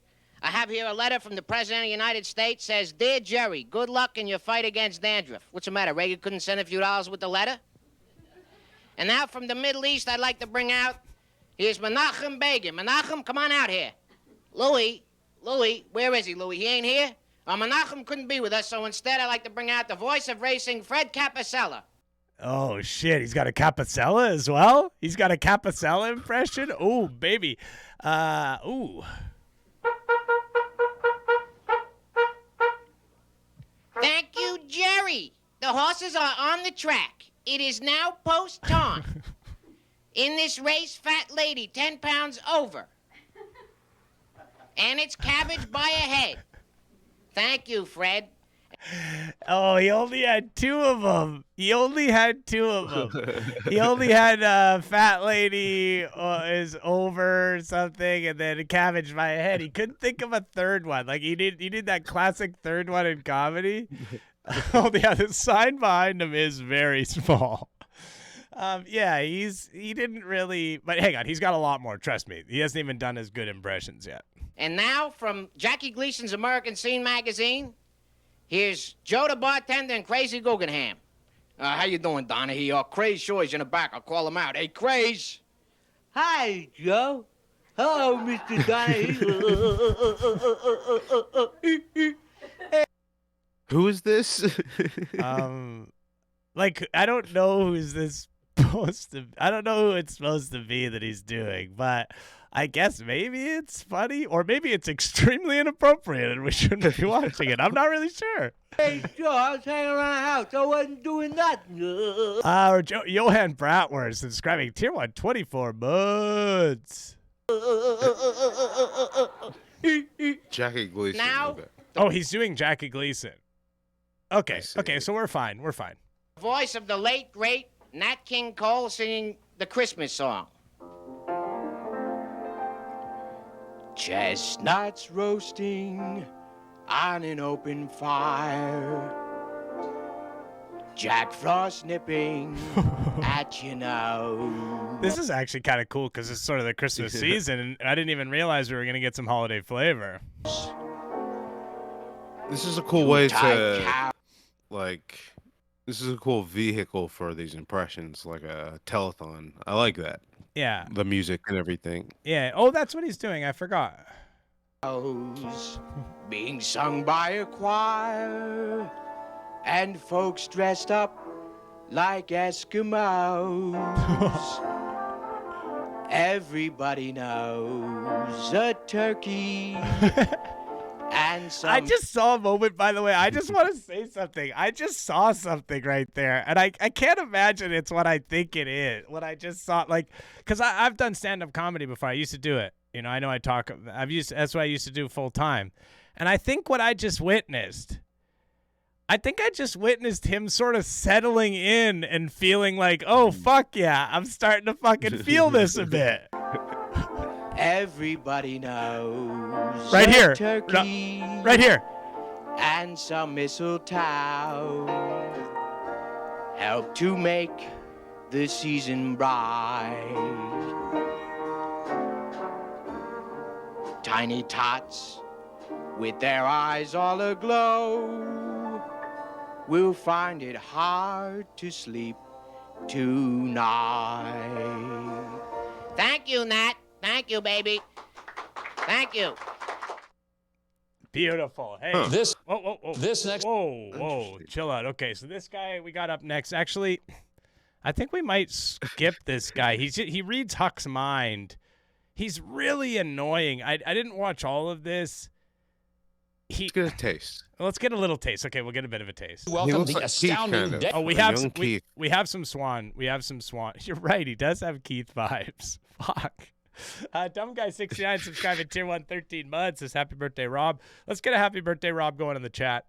I have here a letter from the President of the United States. Says, Dear Jerry, good luck in your fight against dandruff. What's the matter, Reagan couldn't send a few dollars with the letter? And now from the Middle East, I'd like to bring out, here's Menachem Begin. Menachem, come on out here. Louis, where is he, Louis? He ain't here? Menachem couldn't be with us, so instead I'd like to bring out the voice of racing, Fred Capicella. Oh, shit. He's got a Capicella as well? He's got a Capicella impression? Oh, baby. Ooh. Thank you, Jerry. The horses are on the track. It is now post-time. In this race, fat lady, 10 pounds over. And it's cabbage by a head. Thank you, Fred. Oh, he only had 2 of them. He only had fat lady is over something, and then a cabbage by a head. He couldn't think of a third one. Like he did that classic third one in comedy. Oh yeah, the sign behind him is very small. Yeah, he didn't really. But hang on, he's got a lot more. Trust me, he hasn't even done his good impressions yet. And now from Jackie Gleason's American Scene magazine. Here's Joe the bartender and Crazy Guggenham. How you doing, Donahue? Craze Shoy's in the back. I'll call him out. Hey, Craze. Hi, Joe. Hello, Mr. Donahue. Who is this? Like, I don't know who's this supposed to. I don't know who it's supposed to be that he's doing, but I guess maybe it's funny, or maybe it's extremely inappropriate and we shouldn't be watching it. I'm not really sure. Hey, Joe, I was hanging around the house. I wasn't doing nothing. Johan Bratwurst subscribing tier 1 24 months. Jackie Gleason. Now, oh, he's doing Jackie Gleason. Okay, so we're fine. Voice of the late, great Nat King Cole singing the Christmas song. Chestnuts roasting on an open fire. Jack Frost nipping at you now. This is actually kind of cool because it's sort of the Christmas season, and I didn't even realize we were going to get some holiday flavor. This is a cool way to, like, this is a cool vehicle for these impressions, like a telethon. I like that. Yeah. The music and everything. Yeah. Oh, that's what he's doing. I forgot. Being sung by a choir and folks dressed up like Eskimos. Everybody knows a turkey. And I just saw a moment, by the way. I just want to say something. I just saw something right there, and I can't imagine it's what I think it is. What I just saw, like, because I've done stand-up comedy before. I used to do it. You know, I know I talk. That's what I used to do full time. And I think what I just witnessed, I think I just witnessed him sort of settling in and feeling like, oh, fuck yeah, I'm starting to fucking feel this a bit. Everybody knows. Right a here. Turkey Right here. and some mistletoe help to make the season bright. Tiny tots with their eyes all aglow will find it hard to sleep tonight. Thank you, Nat. Thank you, baby. Thank you. Beautiful. Hey, whoa. This next. Whoa. Chill out. Okay, so this guy we got up next. Actually, I think we might skip this guy. He reads Huck's mind. He's really annoying. I didn't watch all of this. Let's get a taste. Let's get a little taste. Okay, we'll get a bit of a taste. Welcome to the astounding day. Oh, we have some Swan. We have some Swan. You're right. He does have Keith vibes. Fuck. Dumb Guy 69 subscribed to Tier 1 13 months. Says happy birthday, Rob. Let's get a happy birthday, Rob, going in the chat.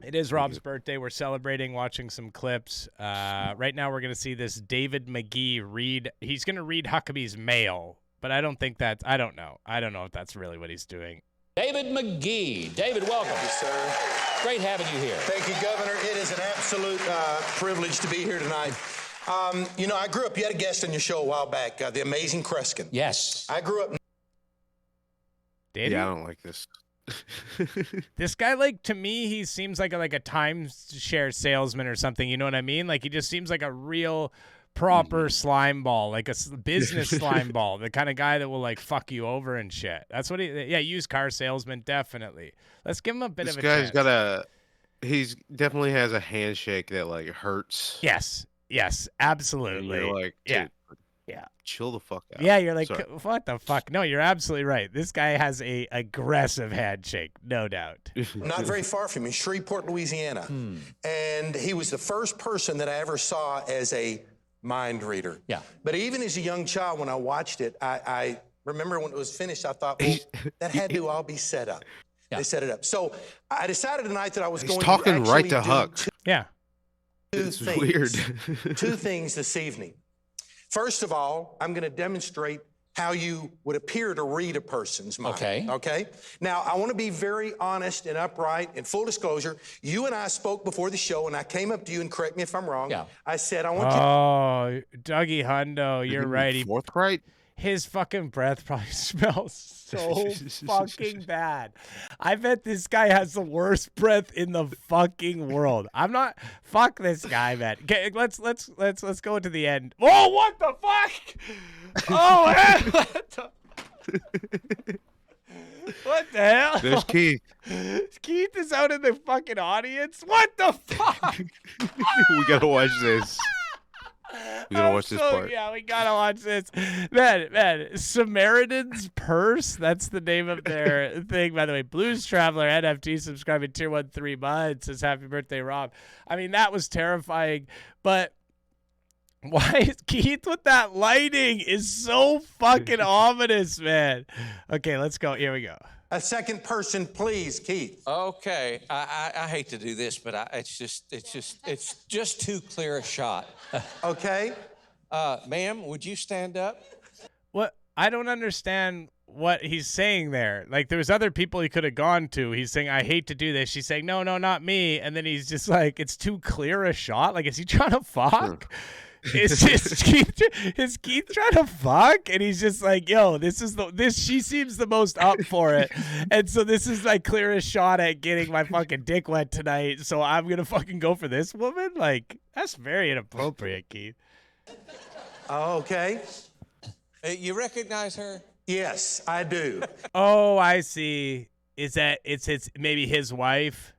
It is Rob's birthday. We're celebrating, watching some clips. Right now we're going to see this David McGee read. He's going to read Huckabee's mail, but I don't think that's, I don't know. I don't know if that's really what he's doing. David McGee. David, welcome. Thank you, sir. Great having you here. Thank you, Governor. It is an absolute privilege to be here tonight. You know, I grew up, you had a guest on your show a while back, the amazing Kreskin. Yes. I grew up. Did I don't like this. This guy, like, to me, he seems like a timeshare salesman or something. You know what I mean? Like, he just seems like a real proper slime ball, like a business slime ball, the kind of guy that will, like, fuck you over and shit. That's what used car salesman, definitely. Let's give him a bit of a chance. This guy's he's definitely has a handshake that, like, hurts. Yes, absolutely. And you're like, dude, yeah. Chill the fuck out. Yeah, you're like, Sorry. what the fuck? No, you're absolutely right. This guy has a aggressive handshake, no doubt. Not very far from me, Shreveport, Louisiana. And he was the first person that I ever saw as a mind reader. Yeah. But even as a young child, when I watched it, I remember when it was finished, I thought, well, that had to all be set up. Yeah. They set it up. So I decided tonight that I was going to talking right to do Huck. Yeah. It's weird. Two things this evening. First of all, I'm going to demonstrate how you would appear to read a person's mind. Okay? Now, I want to be very honest and upright. In full disclosure, you and I spoke before the show, and I came up to you, and correct me if I'm wrong. Yeah. I said, I want you... Oh, Dougie Hundo, you're right. Forthright? His fucking breath probably smells so fucking bad. I bet this guy has the worst breath in the fucking world. I'm not. Fuck this guy, man. Okay, let's go to the end. Oh, what the fuck? Oh, what the hell? There's Keith. Keith is out in the fucking audience. What the fuck? We gotta watch this. We gotta watch this part. Yeah, we gotta watch this. Man, Samaritan's Purse. That's the name of their thing, by the way. Blues Traveler NFT subscribing Tier 1 3 months. Says happy birthday, Rob. I mean, that was terrifying, but why is Keith with that lighting is so fucking ominous, man. Okay, let's go. Here we go. A second person, please, Keith. Okay, I hate to do this, but it's just too clear a shot. Okay. Ma'am, would you stand up? What? I don't understand what he's saying there. Like, there was other people he could have gone to. He's saying, I hate to do this. She's saying, no, not me. And then he's just like, it's too clear a shot. Like, is he trying to fuck? Is Keith trying to fuck? And he's just like, yo, she seems the most up for it. And so this is like clearest shot at getting my fucking dick wet tonight. So I'm going to fucking go for this woman? Like, that's very inappropriate, Keith. Okay. You recognize her? Yes, I do. Oh, I see. Is that it's maybe his wife?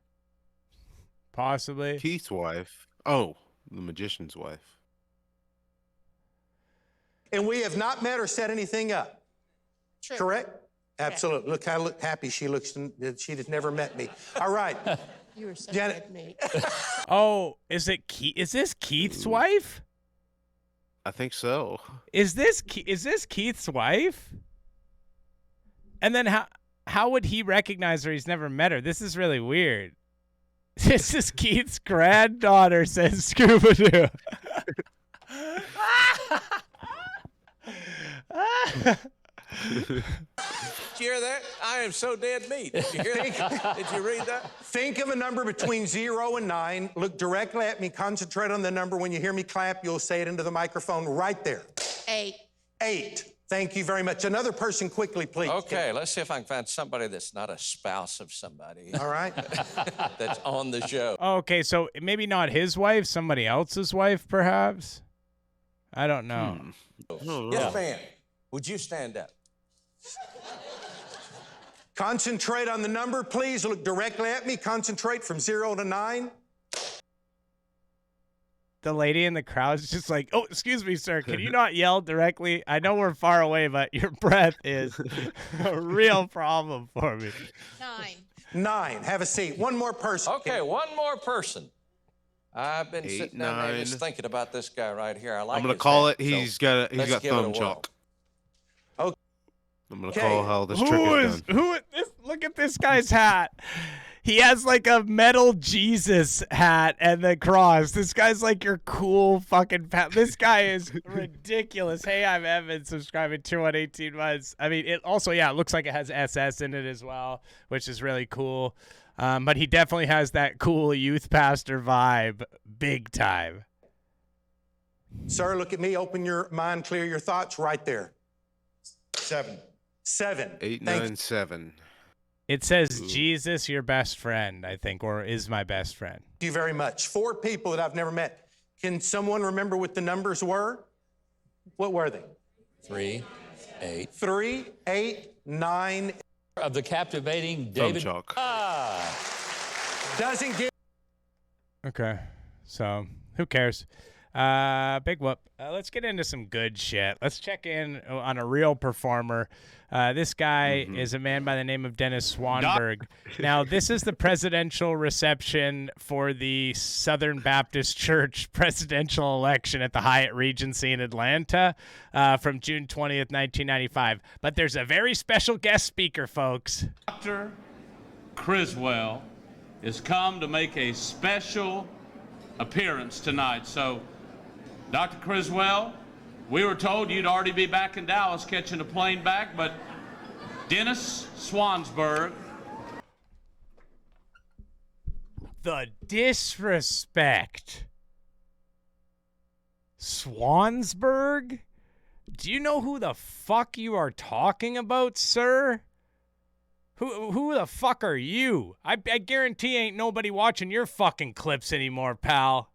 Possibly. Keith's wife. Oh, the magician's wife. And we have not met or set anything up. True. Correct? Absolutely. Look how happy she looks. She has never met me. All right. You were so Janet. good, mate. Oh, is this Keith's wife? I think so. Is this Keith's wife? And then how would he recognize her? He's never met her. This is really weird. This is Keith's granddaughter, says Scuba-Doo. Did you hear that? I am so dead meat. Did you hear that? Did you read that? Think of a number between 0 and 9. Look directly at me. Concentrate on the number. When you hear me clap, you'll say it into the microphone right there. 8. 8. Thank you very much. Another person quickly, please. Okay, let's see if I can find somebody that's not a spouse of somebody. All right. That's on the show. Okay, so maybe not his wife, somebody else's wife, perhaps? I don't know. Yes, ma'am. Would you stand up? Concentrate on the number, please. Look directly at me. Concentrate from 0 to 9. The lady in the crowd's just like, oh, excuse me, sir. Can you not yell directly? I know we're far away, but your breath is a real problem for me. 9. 9. Have a seat. One more person. Okay, one more person. I've been 8, sitting down there 9. just thinking about this guy right here. I like I'm gonna his call hat, it. He's so got let's give it a thumb whirl. chalk. Okay. I'm gonna call how this trick is done. Look at this guy's hat. He has like a metal Jesus hat and the cross. This guy's like your cool fucking this guy is ridiculous. Hey, I'm Evan, subscribing 218 months. I mean, it also, yeah, it looks like it has SS in it as well, which is really cool. But he definitely has that cool youth pastor vibe big time. Sir, look at me. Open your mind, clear your thoughts right there. 7. 7. 8, Thank 9, 7. It says, Jesus, your best friend, I think, or is my best friend. you very much. 4 people that I've never met. Can someone remember what the numbers were? What were they? 3, 8. 3, 8, 9. Of the captivating Thumb David. chalk. Doesn't give. Okay, so who cares? Big whoop. Let's get into some good shit. Let's check in on a real performer. This guy is a man by the name of Dennis Swanberg. Now, this is the presidential reception for the Southern Baptist Church presidential election at the Hyatt Regency in Atlanta from June 20th, 1995. But there's a very special guest speaker, folks. Dr. Criswell is come to make a special appearance tonight. So, Dr. Criswell, we were told you'd already be back in Dallas catching a plane back, but Dennis Swansburg. The disrespect. Swansburg? Do you know who the fuck you are talking about, sir? Who the fuck are you? I guarantee ain't nobody watching your fucking clips anymore, pal.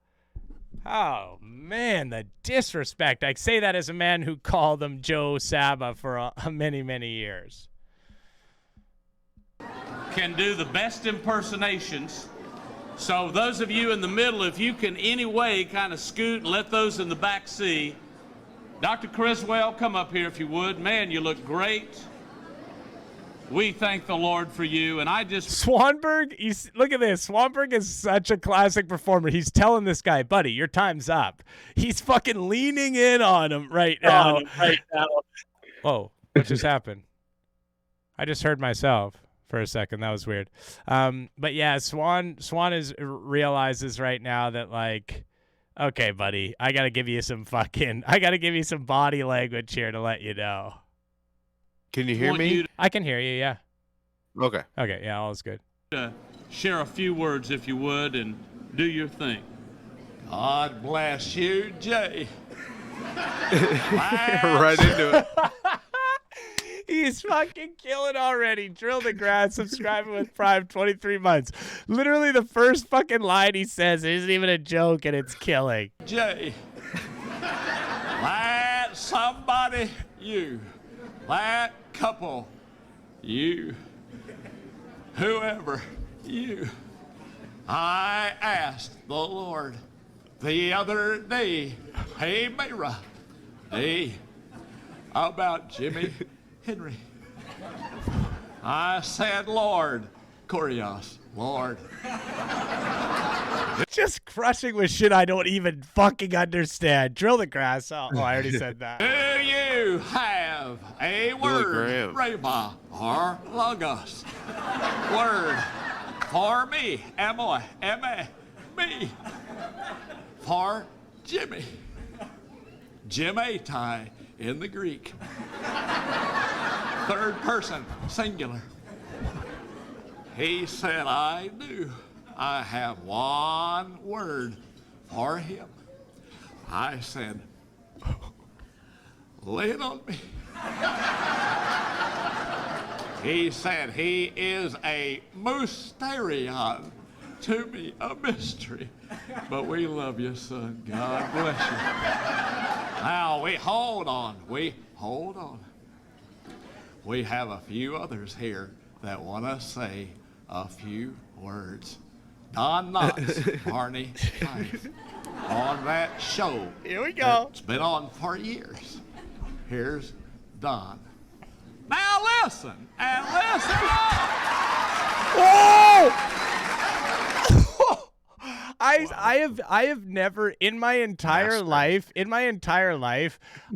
Oh, man, the disrespect. I say that as a man who called him Joe Saba for many, many years. Can do the best impersonations. So those of you in the middle, if you can anyway kind of scoot and let those in the back see. Dr. Criswell, come up here if you would. Man, you look great. We thank the Lord for you, and I just... Swanberg, look at this. Swanberg is such a classic performer. He's telling this guy, buddy, your time's up. He's fucking leaning in on him right now. Whoa, what just happened? I just heard myself for a second. That was weird. But yeah, Swan realizes right now that, like, okay, buddy, I got to give you some body language here to let you know. Can you hear me? I can hear you, yeah. Okay. Okay, yeah, all is good. Share a few words, if you would, and do your thing. God bless you, Jay. Right into it. He's fucking killing already. Drill the grass, subscribing with Prime, 23 months. Literally the first fucking line he says isn't even a joke, and it's killing. Jay, that somebody, you. That couple, you, whoever, you. I asked the Lord the other day, hey, Mara, hey, how about Jimmy Henry? I said, Lord, Kurios, Lord. Just crushing with shit I don't even fucking understand. Drill the grass. Oh, I already said that. Do you have a word, Reba or Logos? Word For me, me. For Jimmy. Jimmy in the Greek. Third person, singular. He said, I do. I have one word for him. I said, lay it on me. He said, he is a mysterion. To me, a mystery. But we love you, son. God bless you. Now, we hold on. We have a few others here that want to say a few words. Don Knotts, Barney Fife, on that show. Here we go. It's been on for years. Here's Don. Now listen, and listen up. Oh! I have never in my entire life,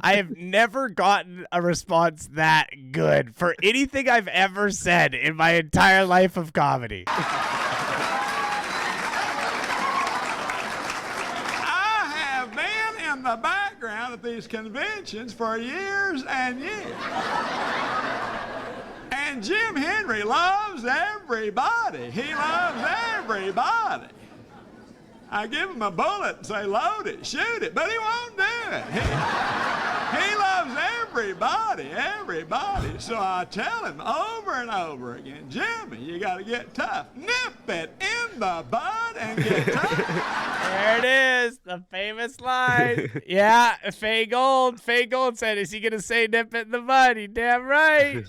I have never gotten a response that good for anything I've ever said in my entire life of comedy. I have been in the background at these conventions for years and years. And Jim Henry loves everybody. He loves everybody. I give him a bullet and say, load it, shoot it, but he won't do it. He loves everybody. So I tell him over and over again, Jimmy, you got to get tough. Nip it in the bud and get tough. There it is, the famous line. Yeah, Fay Gold said, is he going to say nip it in the bud? He damn right.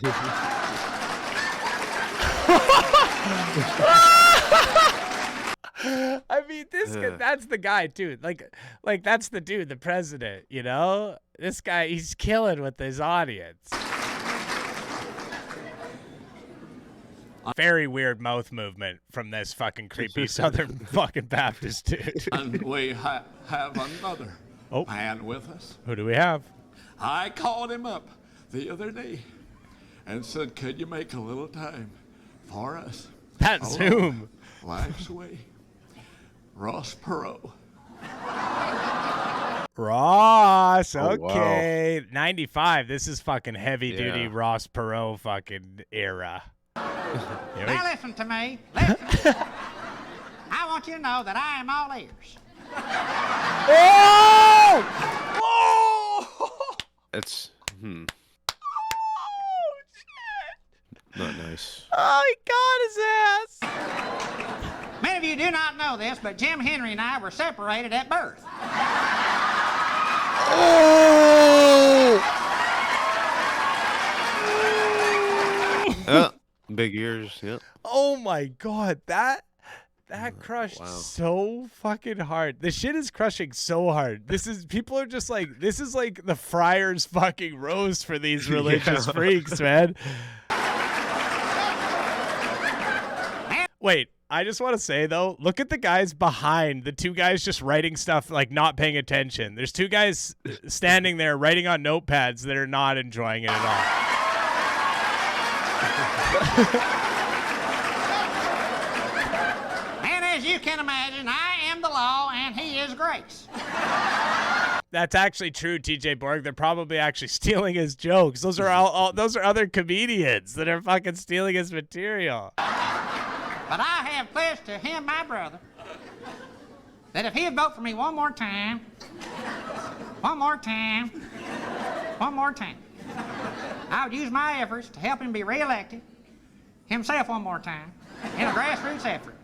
I mean, that's the guy, too. Like that's the dude, the president, you know? This guy, he's killing with his audience. Very weird mouth movement from this fucking creepy Southern fucking Baptist dude. And we have another man with us. Who do we have? I called him up the other day and said, could you make a little time for us? That's whom? Life's way. Ross Perot. Ross, Oh, okay. 95. This is fucking heavy duty Ross Perot fucking era. Now listen to me. Listen. I want you to know that I am all ears. Oh! Oh! That's Oh, shit. not nice. Oh, he got his ass. Many of you do not know this, but Jim Henry and I were separated at birth. Big ears, yep. Oh my God, that crushed so fucking hard. The shit is crushing so hard. People are just like, this is like the Friars fucking roast for these religious freaks, man. Wait, I just want to say though, look at the guys behind, the two guys just writing stuff, like not paying attention. There's two guys standing there writing on notepads that are not enjoying it at all. And as you can imagine, I am the law and he is grace. That's actually true, TJ Borg. They're probably actually stealing his jokes. Those are those are other comedians that are fucking stealing his material. But I have pledged to him, my brother, that if he'd vote for me one more time, I would use my efforts to help him be reelected himself one more time in a grassroots effort.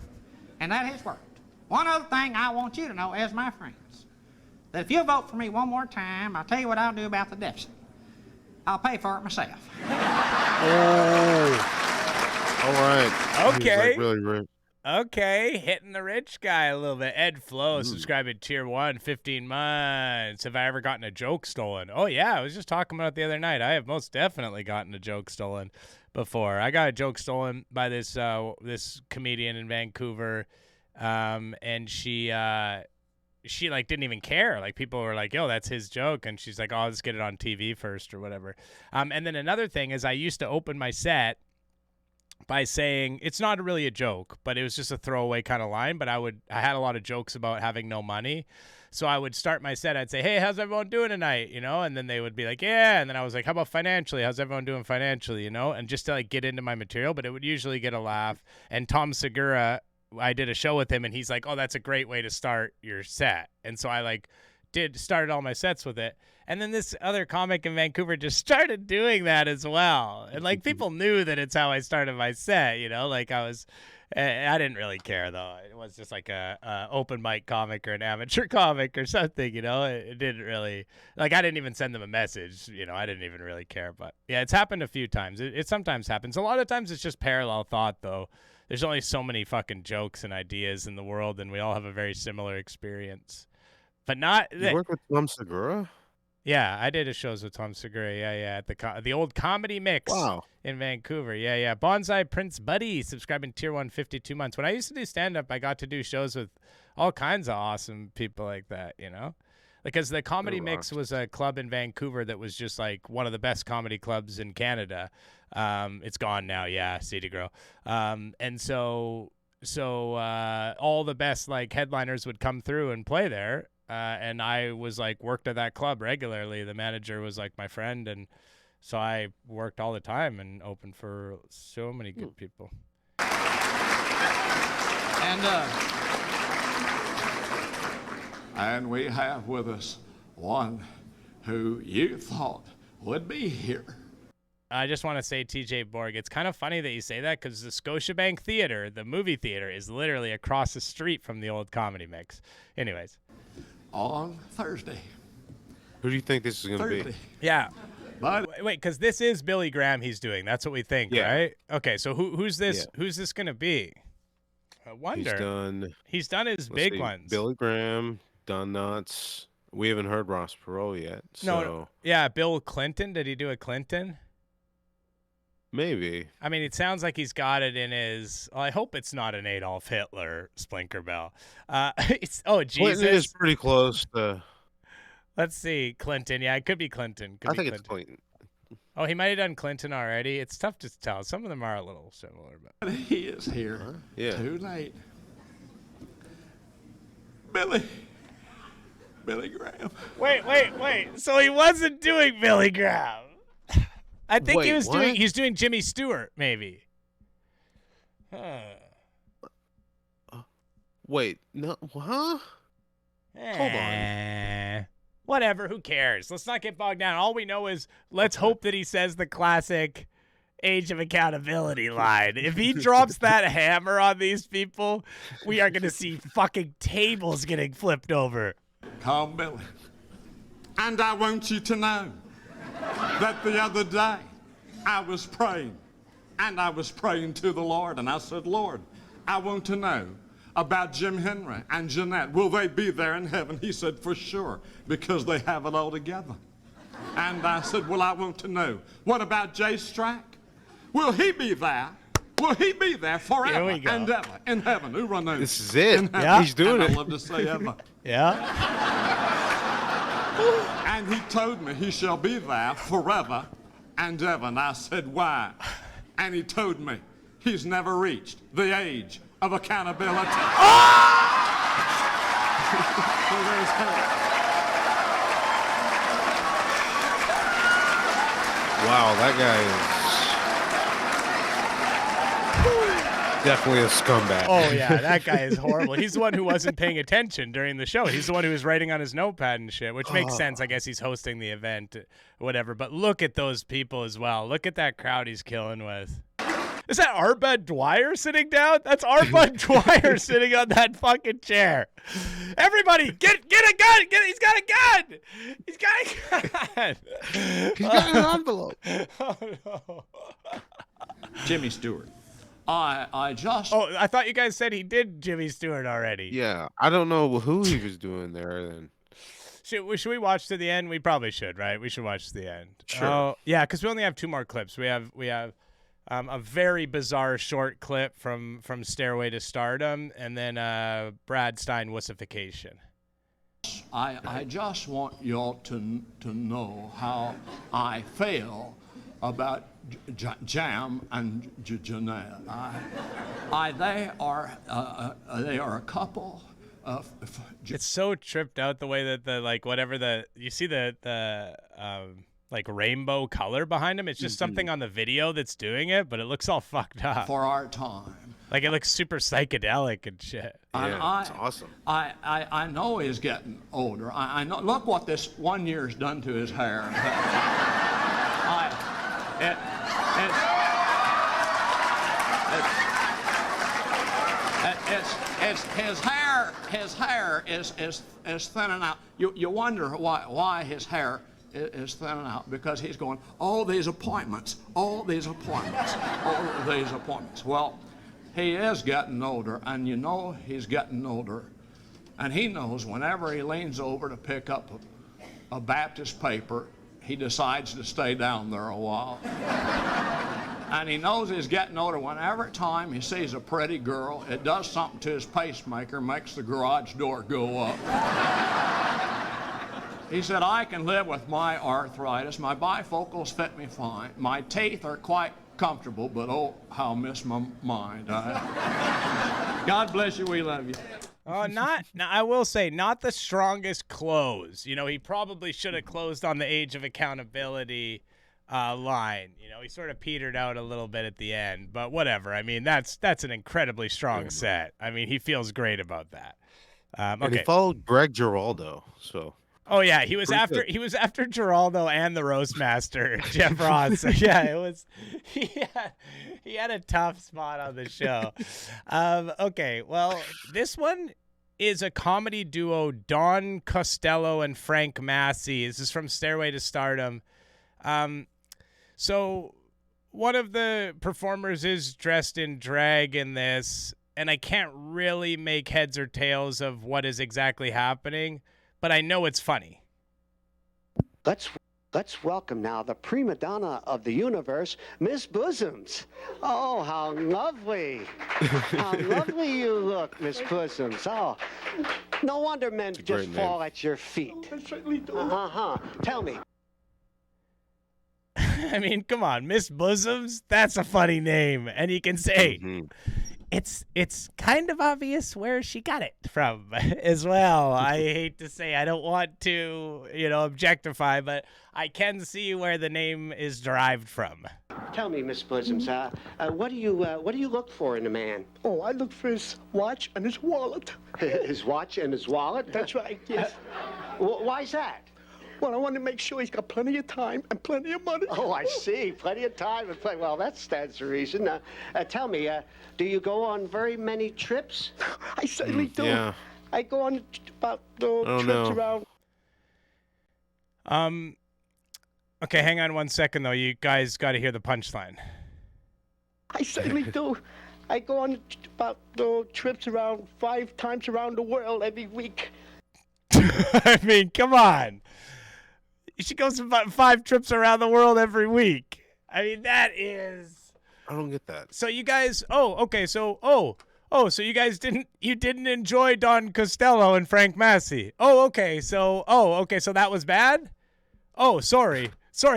And that has worked. One other thing I want you to know, as my friends, that if you vote for me one more time, I'll tell you what I'll do about the deficit. I'll pay for it myself. Oh. All right. Okay. Like really rich. Okay, hitting the rich guy a little bit. Ed Flo subscribing tier 1, 15 months. Have I ever gotten a joke stolen? Oh, yeah, I was just talking about it the other night. I have most definitely gotten a joke stolen before. I got a joke stolen by this this comedian in Vancouver, and she like didn't even care. Like people were like, yo, that's his joke. And she's like, oh, I'll just get it on TV first or whatever. And then another thing is I used to open my set by saying it's not really a joke, but it was just a throwaway kind of line. But I had a lot of jokes about having no money. So I would start my set. I'd say, hey, how's everyone doing tonight? You know, and then they would be like, yeah. And then I was like, how about financially? How's everyone doing financially? You know, and just to like get into my material, but it would usually get a laugh. And Tom Segura, I did a show with him and he's like, oh, that's a great way to start your set. And so I like started all my sets with it. And then this other comic in Vancouver just started doing that as well. And like people knew that it's how I started my set, you know, like I didn't really care though. It was just like a open mic comic or an amateur comic or something, you know. It didn't really, like I didn't even send them a message, you know. I didn't even really care. But yeah, it's happened a few times. It sometimes happens. A lot of times it's just parallel thought though. There's only so many fucking jokes and ideas in the world, and we all have a very similar experience. But not. You work with Tom Segura? Yeah, I did shows with Tom Segura. Yeah, at the old Comedy Mix in Vancouver. Yeah. Bonsai Prince Buddy subscribing tier 1 52 months. When I used to do stand-up, I got to do shows with all kinds of awesome people like that, you know? Because the Comedy Mix was a club in Vancouver that was just like one of the best comedy clubs in Canada. It's gone now, yeah, City Grow. And so all the best like headliners would come through and play there. And I was like worked at that club regularly. The manager was like my friend, and so I worked all the time and opened for so many good people. And we have with us one who you thought would be here. I just want to say, TJ Borg, it's kind of funny that you say that because the Scotiabank Theater, the movie theater, is literally across the street from the old Comedy Mix. Anyways. On Thursday. Who do you think this is going to be? Yeah. Wait, because this is Billy Graham he's doing. That's what we think, right? Okay, so who's this? Yeah. Who's this going to be? I wonder. He's done his big ones. Billy Graham, Don Knotts. We haven't heard Ross Perot yet. So. No. Yeah, Bill Clinton. Did he do a Clinton? Maybe. I mean, it sounds like he's got it in his. Well, I hope it's not an Adolf Hitler Splinker-Bell. Jesus. Clinton is pretty close to. Let's see, Clinton. Yeah, it could be Clinton. I think it's Clinton. Oh, he might have done Clinton already. It's tough to tell. Some of them are a little similar, but he is here. Too late. Billy Graham. Wait. So he wasn't doing Billy Graham. I think he's doing Jimmy Stewart, maybe. Wait, no, huh? Hold on. Whatever, who cares? Let's not get bogged down. All we know is let's hope that he says the classic Age of Accountability line. If he drops that hammer on these people, we are going to see fucking tables getting flipped over. Come, Billy. And I want you to know that the other day I was praying, and I was praying to the Lord, and I said, Lord, I want to know about Jim Henry and Jeanette. Will they be there in heaven? He said, for sure, because they have it all together. And I said, well, I want to know, what about Jay Strack? Will he be there? Will he be there forever and ever in heaven? Who knows? This is it. Yeah. He's doing it. I love to say ever. Yeah. And he told me he shall be there forever and ever. And I said, why? And he told me he's never reached the age of accountability. So there's hope. Wow, that guy is definitely a scumbag. Oh, yeah, that guy is horrible. He's the one who wasn't paying attention during the show. He's the one who was writing on his notepad and shit, which makes sense. I guess he's hosting the event, whatever. But look at those people as well. Look at that crowd he's killing with. Is that Arbud Dwyer sitting down? That's Arbud Dwyer sitting on that fucking chair. Everybody, get a gun! He's got a gun! He's got a gun! He's got an envelope. Oh, no. Jimmy Stewart. I thought you guys said he did Jimmy Stewart already. Yeah, I don't know who he was doing there then. Should we watch to the end? We probably should, right? We should watch to the end. Sure. Yeah, because we only have 2 more clips. We have a very bizarre short clip from Stairway to Stardom, and then Brad Stein wussification. I just want y'all to know how I feel about Jam and Jeanette. They are a couple of. It's so tripped out the way that you see the like rainbow color behind him. It's just something on the video that's doing it, but it looks all fucked up. For our time. Like it looks super psychedelic and shit. Yeah, it's awesome. I know he's getting older. I know. Look what this 1 year's done to his hair. His hair is thinning out. You wonder why his hair is thinning out, because he's going, all these appointments. Well, he is getting older, and you know he's getting older, and he knows whenever he leans over to pick up a Baptist paper, he decides to stay down there a while. And he knows he's getting older whenever time he sees a pretty girl, it does something to his pacemaker, makes the garage door go up. He said, I can live with my arthritis. My bifocals fit me fine. My teeth are quite comfortable, but oh, how I miss my mind. God bless you. We love you. Now, I will say, not the strongest close. You know, he probably should have closed on the age of accountability line. You know, he sort of petered out a little bit at the end, but whatever. I mean, that's an incredibly strong set. I mean, he feels great about that. And okay. he followed Greg Giraldo, so. Oh yeah, he was after Giraldo and the Roastmaster, Jeff Ross. So yeah, it was he had a tough spot on the show. Okay, well, this one is a comedy duo, Don Costello and Frank Massey. This is from Stairway to Stardom. So one of the performers is dressed in drag in this, and I can't really make heads or tails of what is exactly happening, but I know it's funny. Let's welcome now the prima donna of the universe, Miss Bosoms. Oh, how lovely. How lovely you look, Miss Bosoms. Oh, no wonder men just fall at your feet. I certainly do. Tell me. I mean, come on, Miss Bosoms? That's a funny name. And you can say, it's kind of obvious where she got it from as well. I hate to say, I don't want to, objectify, but I can see where the name is derived from. Tell me, Miss Bosoms, what do you look for in a man? Oh, I look for his watch and his wallet. His watch and his wallet? That's right, yes. Why's that? Well, I want to make sure he's got plenty of time and plenty of money. Oh, I see. Plenty of time and plenty. Well, that stands to reason. Tell me, do you go on very many trips? I certainly do. Yeah. I go on about trips around. Okay, hang on 1 second, though. You guys got to hear the punchline. I certainly do. I go on about trips around 5 times around the world every week. I mean, come on. She goes about 5 trips around the world every week. I mean, that is. I don't get that. So you guys. Oh, okay. So so you guys didn't enjoy Don Costello and Frank Massey. Oh, okay. So So that was bad. Oh, sorry,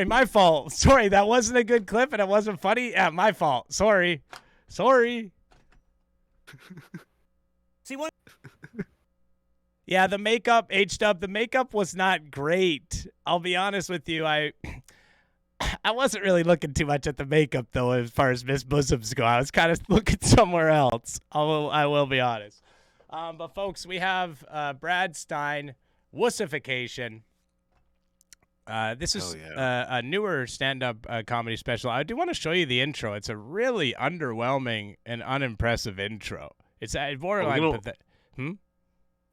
my fault. Sorry, that wasn't a good clip and it wasn't funny. Yeah, my fault. Sorry. See what? Yeah, the makeup, H-Dub, the makeup was not great. I'll be honest with you. I wasn't really looking too much at the makeup, though, as far as Miss Bosoms go. I was kind of looking somewhere else. I will be honest. But, folks, we have Brad Stein, Wussification. This is a newer stand-up comedy special. I do want to show you the intro. It's a really underwhelming and unimpressive intro. It's borderline pathetic.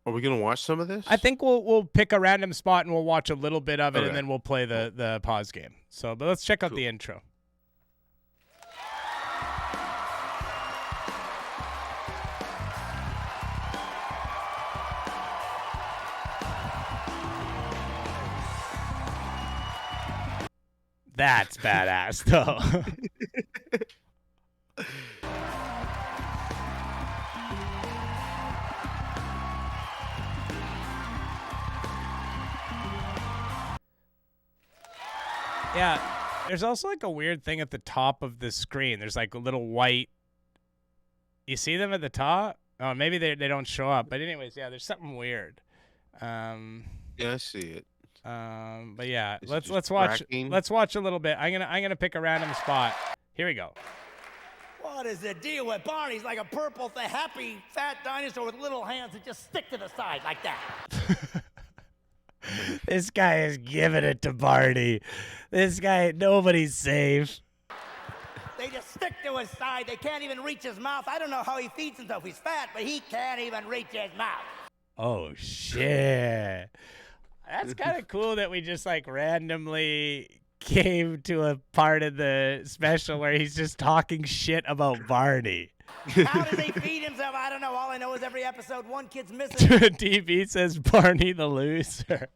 Are we going to watch some of this? I think we'll pick a random spot and we'll watch a little bit of it, and then we'll play the pause game. So, but let's check out the intro. That's badass, though. Yeah, There's also like a weird thing at the top of the screen. There's like a little white. You see them at the top? Oh, maybe they don't show up. But anyways, yeah, there's something weird. Yeah, I see it. But yeah, Is it let's just watch. cracking? Let's watch a little bit. I'm gonna pick a random spot. Here we go. What is the deal with Barney's like a purple, happy, fat dinosaur with little hands that just stick to the side like that? This guy is giving it to Barney. This guy, nobody's safe. They just stick to his side. They can't even reach his mouth. I don't know how he feeds himself. He's fat, but he can't even reach his mouth. Oh shit. That's kind of cool that we just like randomly came to a part of the special where he's just talking shit about Barney. How does he feed himself? I don't know. All I know is every episode one kid's missing. DB says Barney the loser.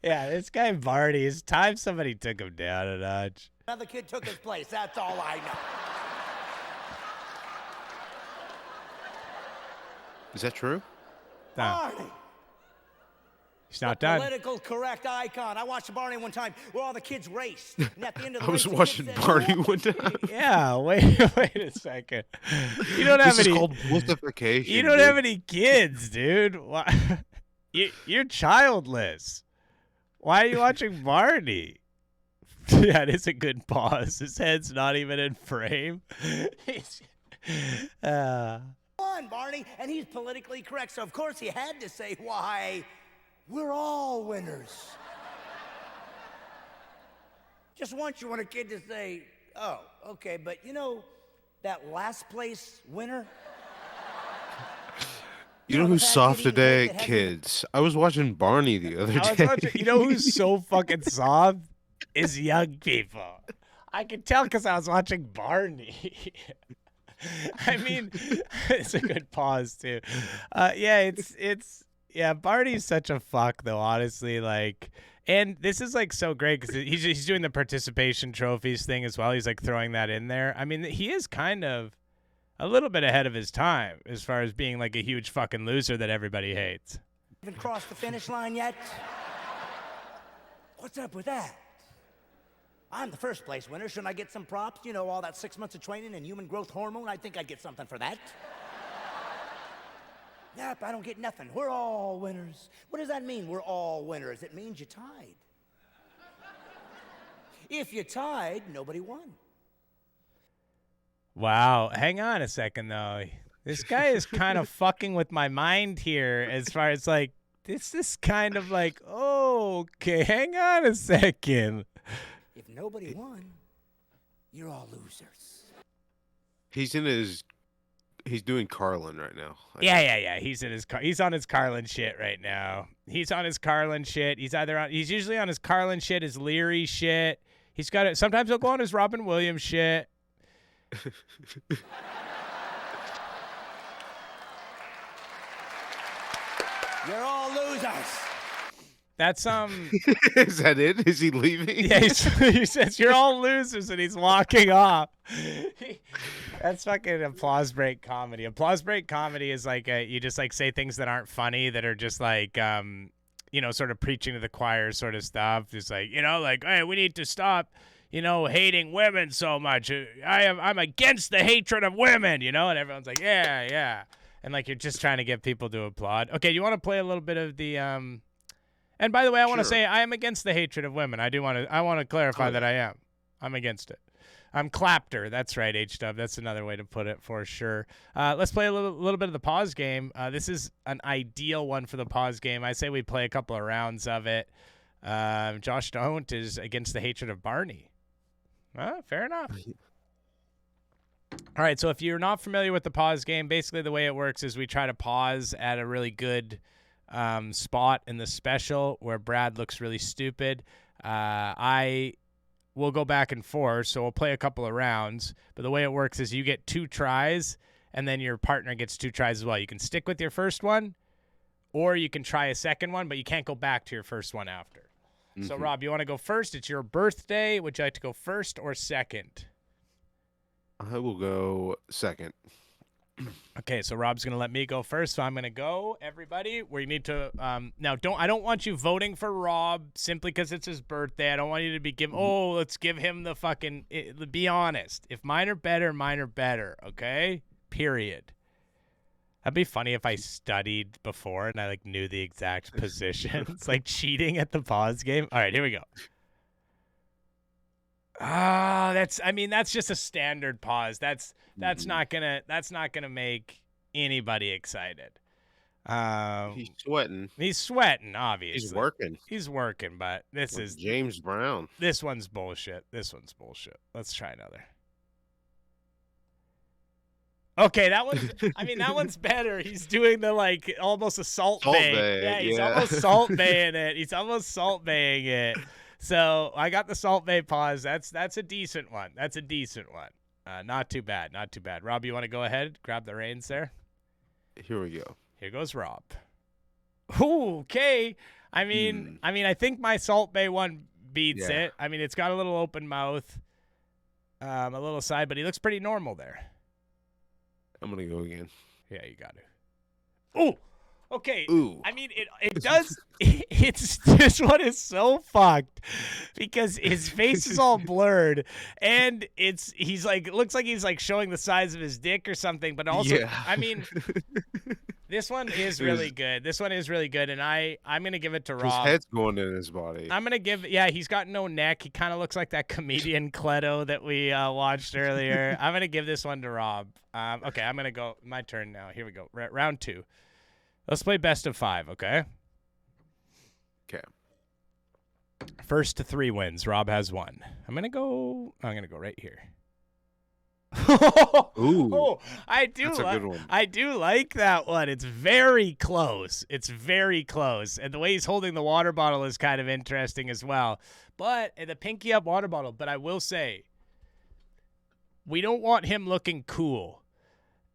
Yeah, this guy Barney, it's time somebody took him down a notch. Another kid took his place. That's all I know. Is that true? Barney. He's not the done. Political correct icon. I watched Barney one time where all the kids raced. And at the end of the I was race, the watching kid said, Barney one time. Yeah, wait a second. You don't have This any. is called multiplication. You don't dude. have any kids, dude. Why? You're childless. Why are you watching Barney? Yeah, it is a good pause. His head's not even in frame. Won, Barney, and he's politically correct. So of course he had to say, "Why, we're all winners." Just once you want a kid to say, "Oh, okay, but you know that last place winner." You know who's soft today? Kids. I was watching Barney the other day. You know who's so fucking soft? Is young people. I can tell because I was watching Barney. I mean, it's a good pause too. Yeah, Barney's such a fuck though, honestly. Like, and this is like so great because he's doing the participation trophies thing as well. He's like throwing that in there. I mean, he is kind of a little bit ahead of his time as far as being like a huge fucking loser that everybody hates. Haven't crossed the finish line yet? What's up with that? I'm the first place winner. Shouldn't I get some props? You know, all that 6 months of training and human growth hormone. I think I'd get something for that. Yep, I don't get nothing. We're all winners. What does that mean, we're all winners? It means you tied. If you tied, nobody won. Wow. Hang on a second, though. This guy is kind of fucking with my mind here as far as like, this is kind of like, oh, okay, hang on a second. If nobody won, you're all losers. He's doing Carlin right now. Yeah. He's on his Carlin shit right now. He's on his Carlin shit. He's usually on his Carlin shit, his Leary shit. He's got it. Sometimes he'll go on his Robin Williams shit. You're all losers. That's Is that it? Is he leaving? Yeah, he says you're all losers, and he's walking off. That's fucking applause break comedy. Applause break comedy is like you just like say things that aren't funny, that are just like sort of preaching to the choir sort of stuff. Just like like, hey, we need to stop hating women so much. I'm against the hatred of women, and everyone's like, yeah, and like you're just trying to get people to applaud. Okay, you want to play a little bit of the And by the way, I want to say I am against the hatred of women. I want to clarify that I am. I'm against it. I'm clapter. That's right, H-Dub. That's another way to put it for sure. Let's play a little bit of the pause game. This is an ideal one for the pause game. I say we play a couple of rounds of it. Josh Don't is against the hatred of Barney. Fair enough. All right, so if you're not familiar with the pause game, basically the way it works is we try to pause at a really good spot in the special where Brad looks really stupid. I will go back and forth, so we'll play a couple of rounds. But the way it works is you get 2 tries, and then your partner gets 2 tries as well. You can stick with your first one, or you can try a second one, but you can't go back to your first one after. Mm-hmm. So, Rob, you want to go first? It's your birthday. Would you like to go first or second? I will go second. Okay, so Rob's gonna let me go first, so I'm gonna go. Everybody, we need to now. I don't want you voting for Rob simply because it's his birthday. I don't want you to be giving. Oh, let's give him the fucking. Be honest. If mine are better, mine are better. Okay. Period. That'd be funny if I studied before and I like knew the exact positions, like cheating at the pause game. All right, here we go. That's just a standard pause. That's not gonna make anybody excited. He's sweating. He's sweating, obviously. He's working. But this is James Brown. This one's bullshit. Let's try another. Okay, that one's better. He's doing the like almost a salt bay. Yeah, he's almost salt baying it. He's almost salt baying it. So I got the Salt Bay pause. That's a decent one. Not too bad. Rob, you want to go ahead? Grab the reins there. Here we go. Here goes Rob. Ooh, okay. I think my Salt Bay one beats it. I mean, it's got a little open mouth, a little side, but he looks pretty normal there. I'm gonna go again. Yeah, you got to. Ooh. Okay. Ooh. I mean, it does. This one is so fucked because his face is all blurred, and he's like looks like he's like showing the size of his dick or something. But also, I mean, this one is really good. And I'm gonna give it to Rob. His head's going in his body. I'm gonna give. Yeah, he's got no neck. He kind of looks like that comedian Cleto that we watched earlier. I'm gonna give this one to Rob. Okay, I'm gonna go. My turn now. Here we go. Round 2. Let's play best of 5, okay? Okay. First to 3 wins. Rob has 1. I'm gonna go right here. Ooh. Oh, I do. That's a good one. I do like that one. It's very close. And the way he's holding the water bottle is kind of interesting as well. But the pinky up water bottle. But I will say, we don't want him looking cool.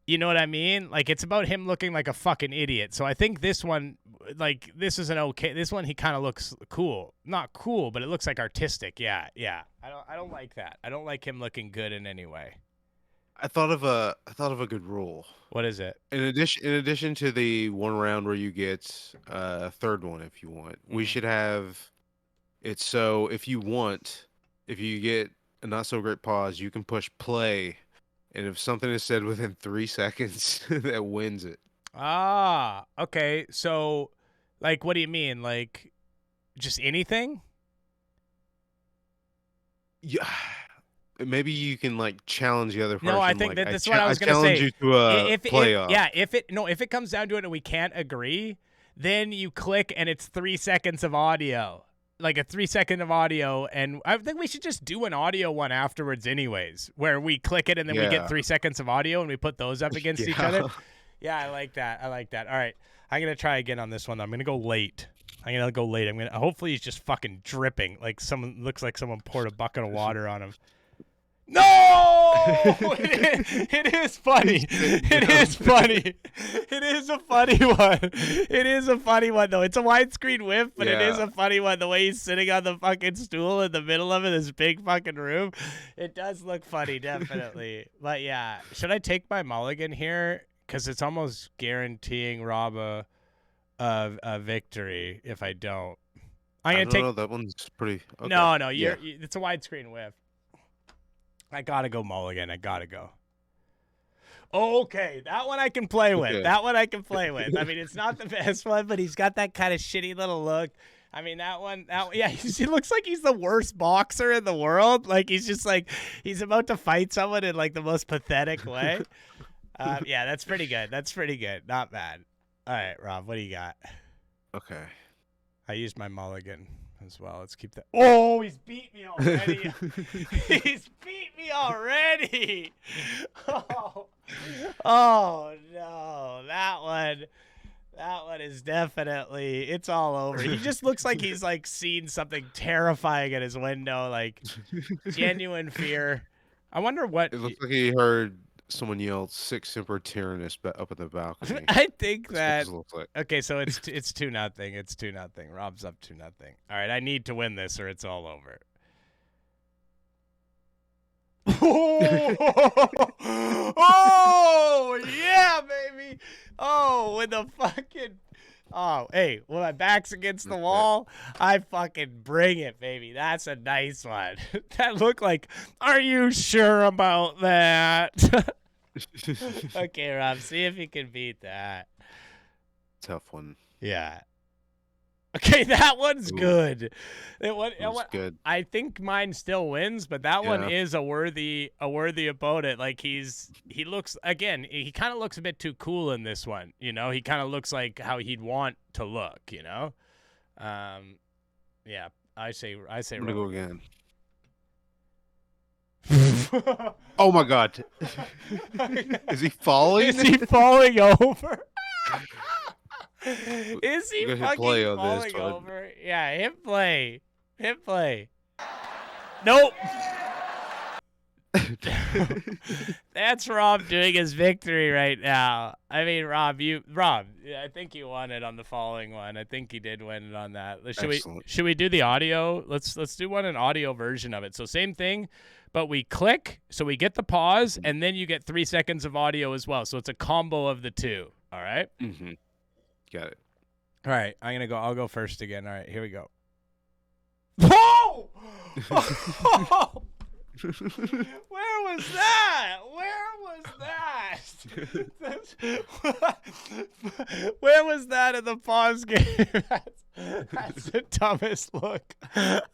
You know what I mean? Like, it's about him looking like a fucking idiot. So I think this one, like, this is an okay. This one, he kind of looks cool. Not cool, but it looks like artistic. Yeah. I don't like that. I don't like him looking good in any way. I thought of a good rule. What is it? In addition to the one round where you get a third one if you want, we should have it so if you get a not so great pause, you can push play. And if something is said within 3 seconds, that wins it. Ah, okay. So, like, what do you mean? Like, just anything? Yeah. Maybe you can, like, challenge the other person. No, I think that's what I was going to say. I challenge you to a playoff. If it comes down to it and we can't agree, then you click and it's 3 seconds of audio. Like a 3 second of audio, and I think we should just do an audio one afterwards anyways, where we click it and then we get 3 seconds of audio and we put those up against each other. Yeah, I like that. All right, I'm going to try again on this one. I'm going to go late. Hopefully he's just fucking dripping. Like looks like someone poured a bucket of water on him. No! It is funny. It is a funny one, though. It's a widescreen whiff, but It is a funny one. The way he's sitting on the fucking stool in the middle of this big fucking room. It does look funny, definitely. But yeah, should I take my mulligan here? Because it's almost guaranteeing Rob a victory if I don't. I don't know. That one's pretty... Okay. No, it's a widescreen whiff. I gotta go mulligan. I gotta go. Okay, that one I can play with. I mean, it's not the best one, but he's got that kind of shitty little look. I mean, he looks like he's the worst boxer in the world. Like, he's just like, he's about to fight someone in like the most pathetic way. That's pretty good. Not bad. All right, Rob, what do you got? Okay. I used my mulligan as well. Let's keep that. Oh, he's beat me already. Oh no, that one is definitely, it's all over. He just looks like he's like seen something terrifying at his window, like genuine fear. I wonder what it looks like. He heard someone yelled "Sic Semper Tyrannis" up at the balcony. I think That's that. what it looks like. Okay, so it's 2-0. It's 2-0. Rob's up 2-0. All right, I need to win this or it's all over. Oh when the fucking when my back's against the wall, I fucking bring it, baby. That's a nice one. That looked like, are you sure about that? Okay, Rob, see if you can beat that. Tough one. Yeah. Okay, that one's good. That's good. I think mine still wins, but that one Yeah. is a worthy opponent. Like he looks, again, he kind of looks a bit too cool in this one. You know, he kind of looks like how he'd want to look. You know, yeah. I say. I'm gonna go again. Oh my God! Is he falling? Is he falling over? Is he We're gonna hit fucking play on this falling one. over? Yeah, hit play. Hit play. Nope. That's Rob doing his victory right now. I mean, Rob, I think you won it on the following one. I think you did win it on that. Should we do the audio? Let's do an audio version of it. So same thing, but we click, so we get the pause, and then you get 3 seconds of audio as well. So it's a combo of the two. All right? Mm-hmm. Got it. All right, I'll go first again. All right, here we go. Whoa! Where was that? Where was that in the pause game? That's the dumbest look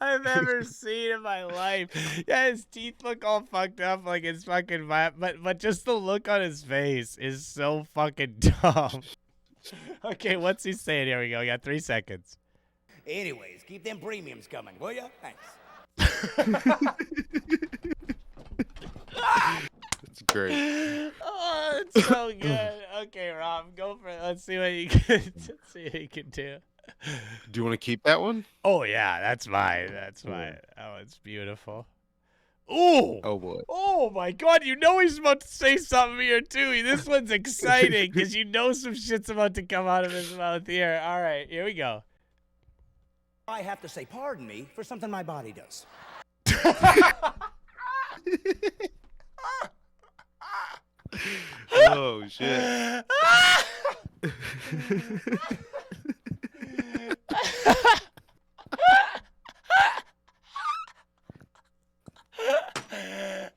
I've ever seen in my life. Yeah, his teeth look all fucked up like it's fucking but just the look on his face is so fucking dumb. Okay, what's he saying? Here we go. We got 3 seconds. Anyways, keep them premiums coming, will ya? Thanks. That's great. Oh, it's so good. Okay, Rob, go for it. Let's see what you can do. Do you want to keep that one? Oh yeah, that's mine. That's mine. Oh, it's beautiful. Ooh! Oh boy! Oh my God! You know he's about to say something here too. This one's exciting because you know some shit's about to come out of his mouth here. All right, here we go. I have to say pardon me for something my body does. Oh shit!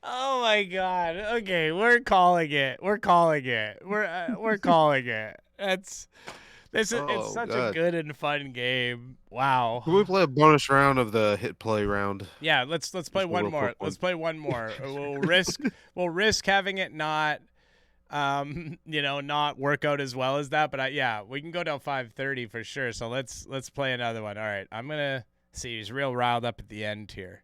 Oh my God. Okay, we're calling it. We're calling it. It's such a good and fun game. Wow. Can we play a bonus round of the hit play round? Yeah, let's play one more. Let's play one more. We'll risk having it not not work out as well as that, but we can go till 5:30 for sure. So let's play another one. All right. I'm going to see, he's real riled up at the end here.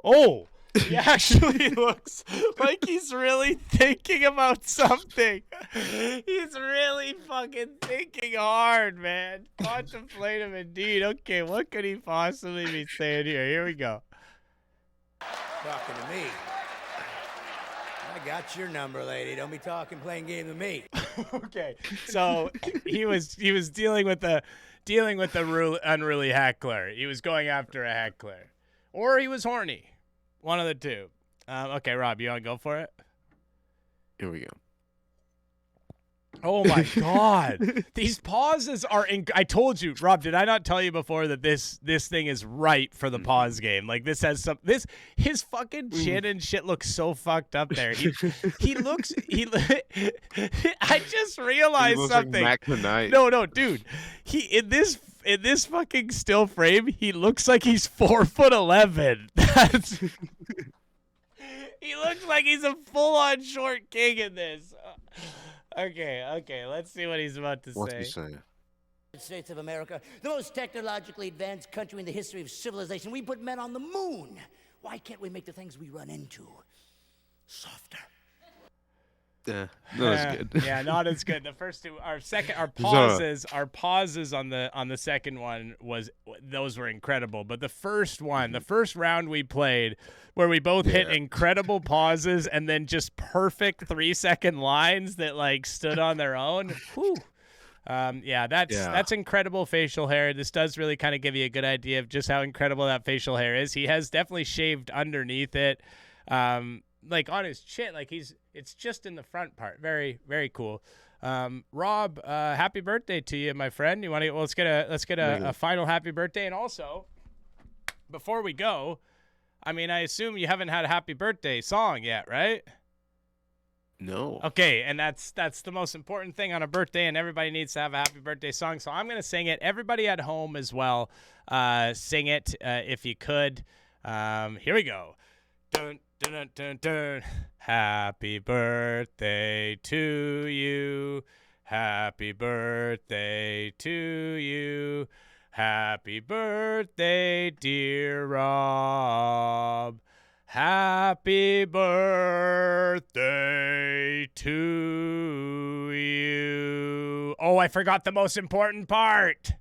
Oh, he actually looks like he's really thinking about something. He's really fucking thinking hard, man. Contemplative indeed. Okay, what could he possibly be saying here? Here we go. Talking to me. I got your number, lady. Don't be talking playing game to me. Okay, so he was dealing with the unruly heckler. He was going after a heckler, or he was horny. One of the two. Okay, Rob, you want to go for it? Here we go. Oh my God. These pauses are I told you, Rob, did I not tell you before that this thing is right for the pause game? Like his fucking chin and shit looks so fucked up there. He looks I just realized He looks something. Like Mac tonight. No, dude. In this fucking still frame, he looks like he's 4'11". He looks like he's a full-on short king in this. Okay, let's see what he's about to say. What's he saying? United States of America, the most technologically advanced country in the history of civilization. We put men on the moon. Why can't we make the things we run into softer? Yeah, not as good. Yeah, not as good. The first two, our pauses on the second one those were incredible. But the first one, the first round we played, where we both hit incredible pauses and then just perfect 3-second lines that like stood on their own. Whew. That's incredible facial hair. This does really kind of give you a good idea of just how incredible that facial hair is. He has definitely shaved underneath it. Like on his chin, like it's just in the front part. Very, very cool. Rob, happy birthday to you, my friend. You want to? Well, let's get a final happy birthday, and also before we go, I mean, I assume you haven't had a happy birthday song yet, right? No. Okay, and that's the most important thing on a birthday, and everybody needs to have a happy birthday song. So I'm going to sing it. Everybody at home as well, sing it if you could. Here we go. Dun, dun, dun, dun, dun. Happy birthday to you. Happy birthday to you. Happy birthday, dear Rob. Happy birthday to you. Oh, I forgot the most important part.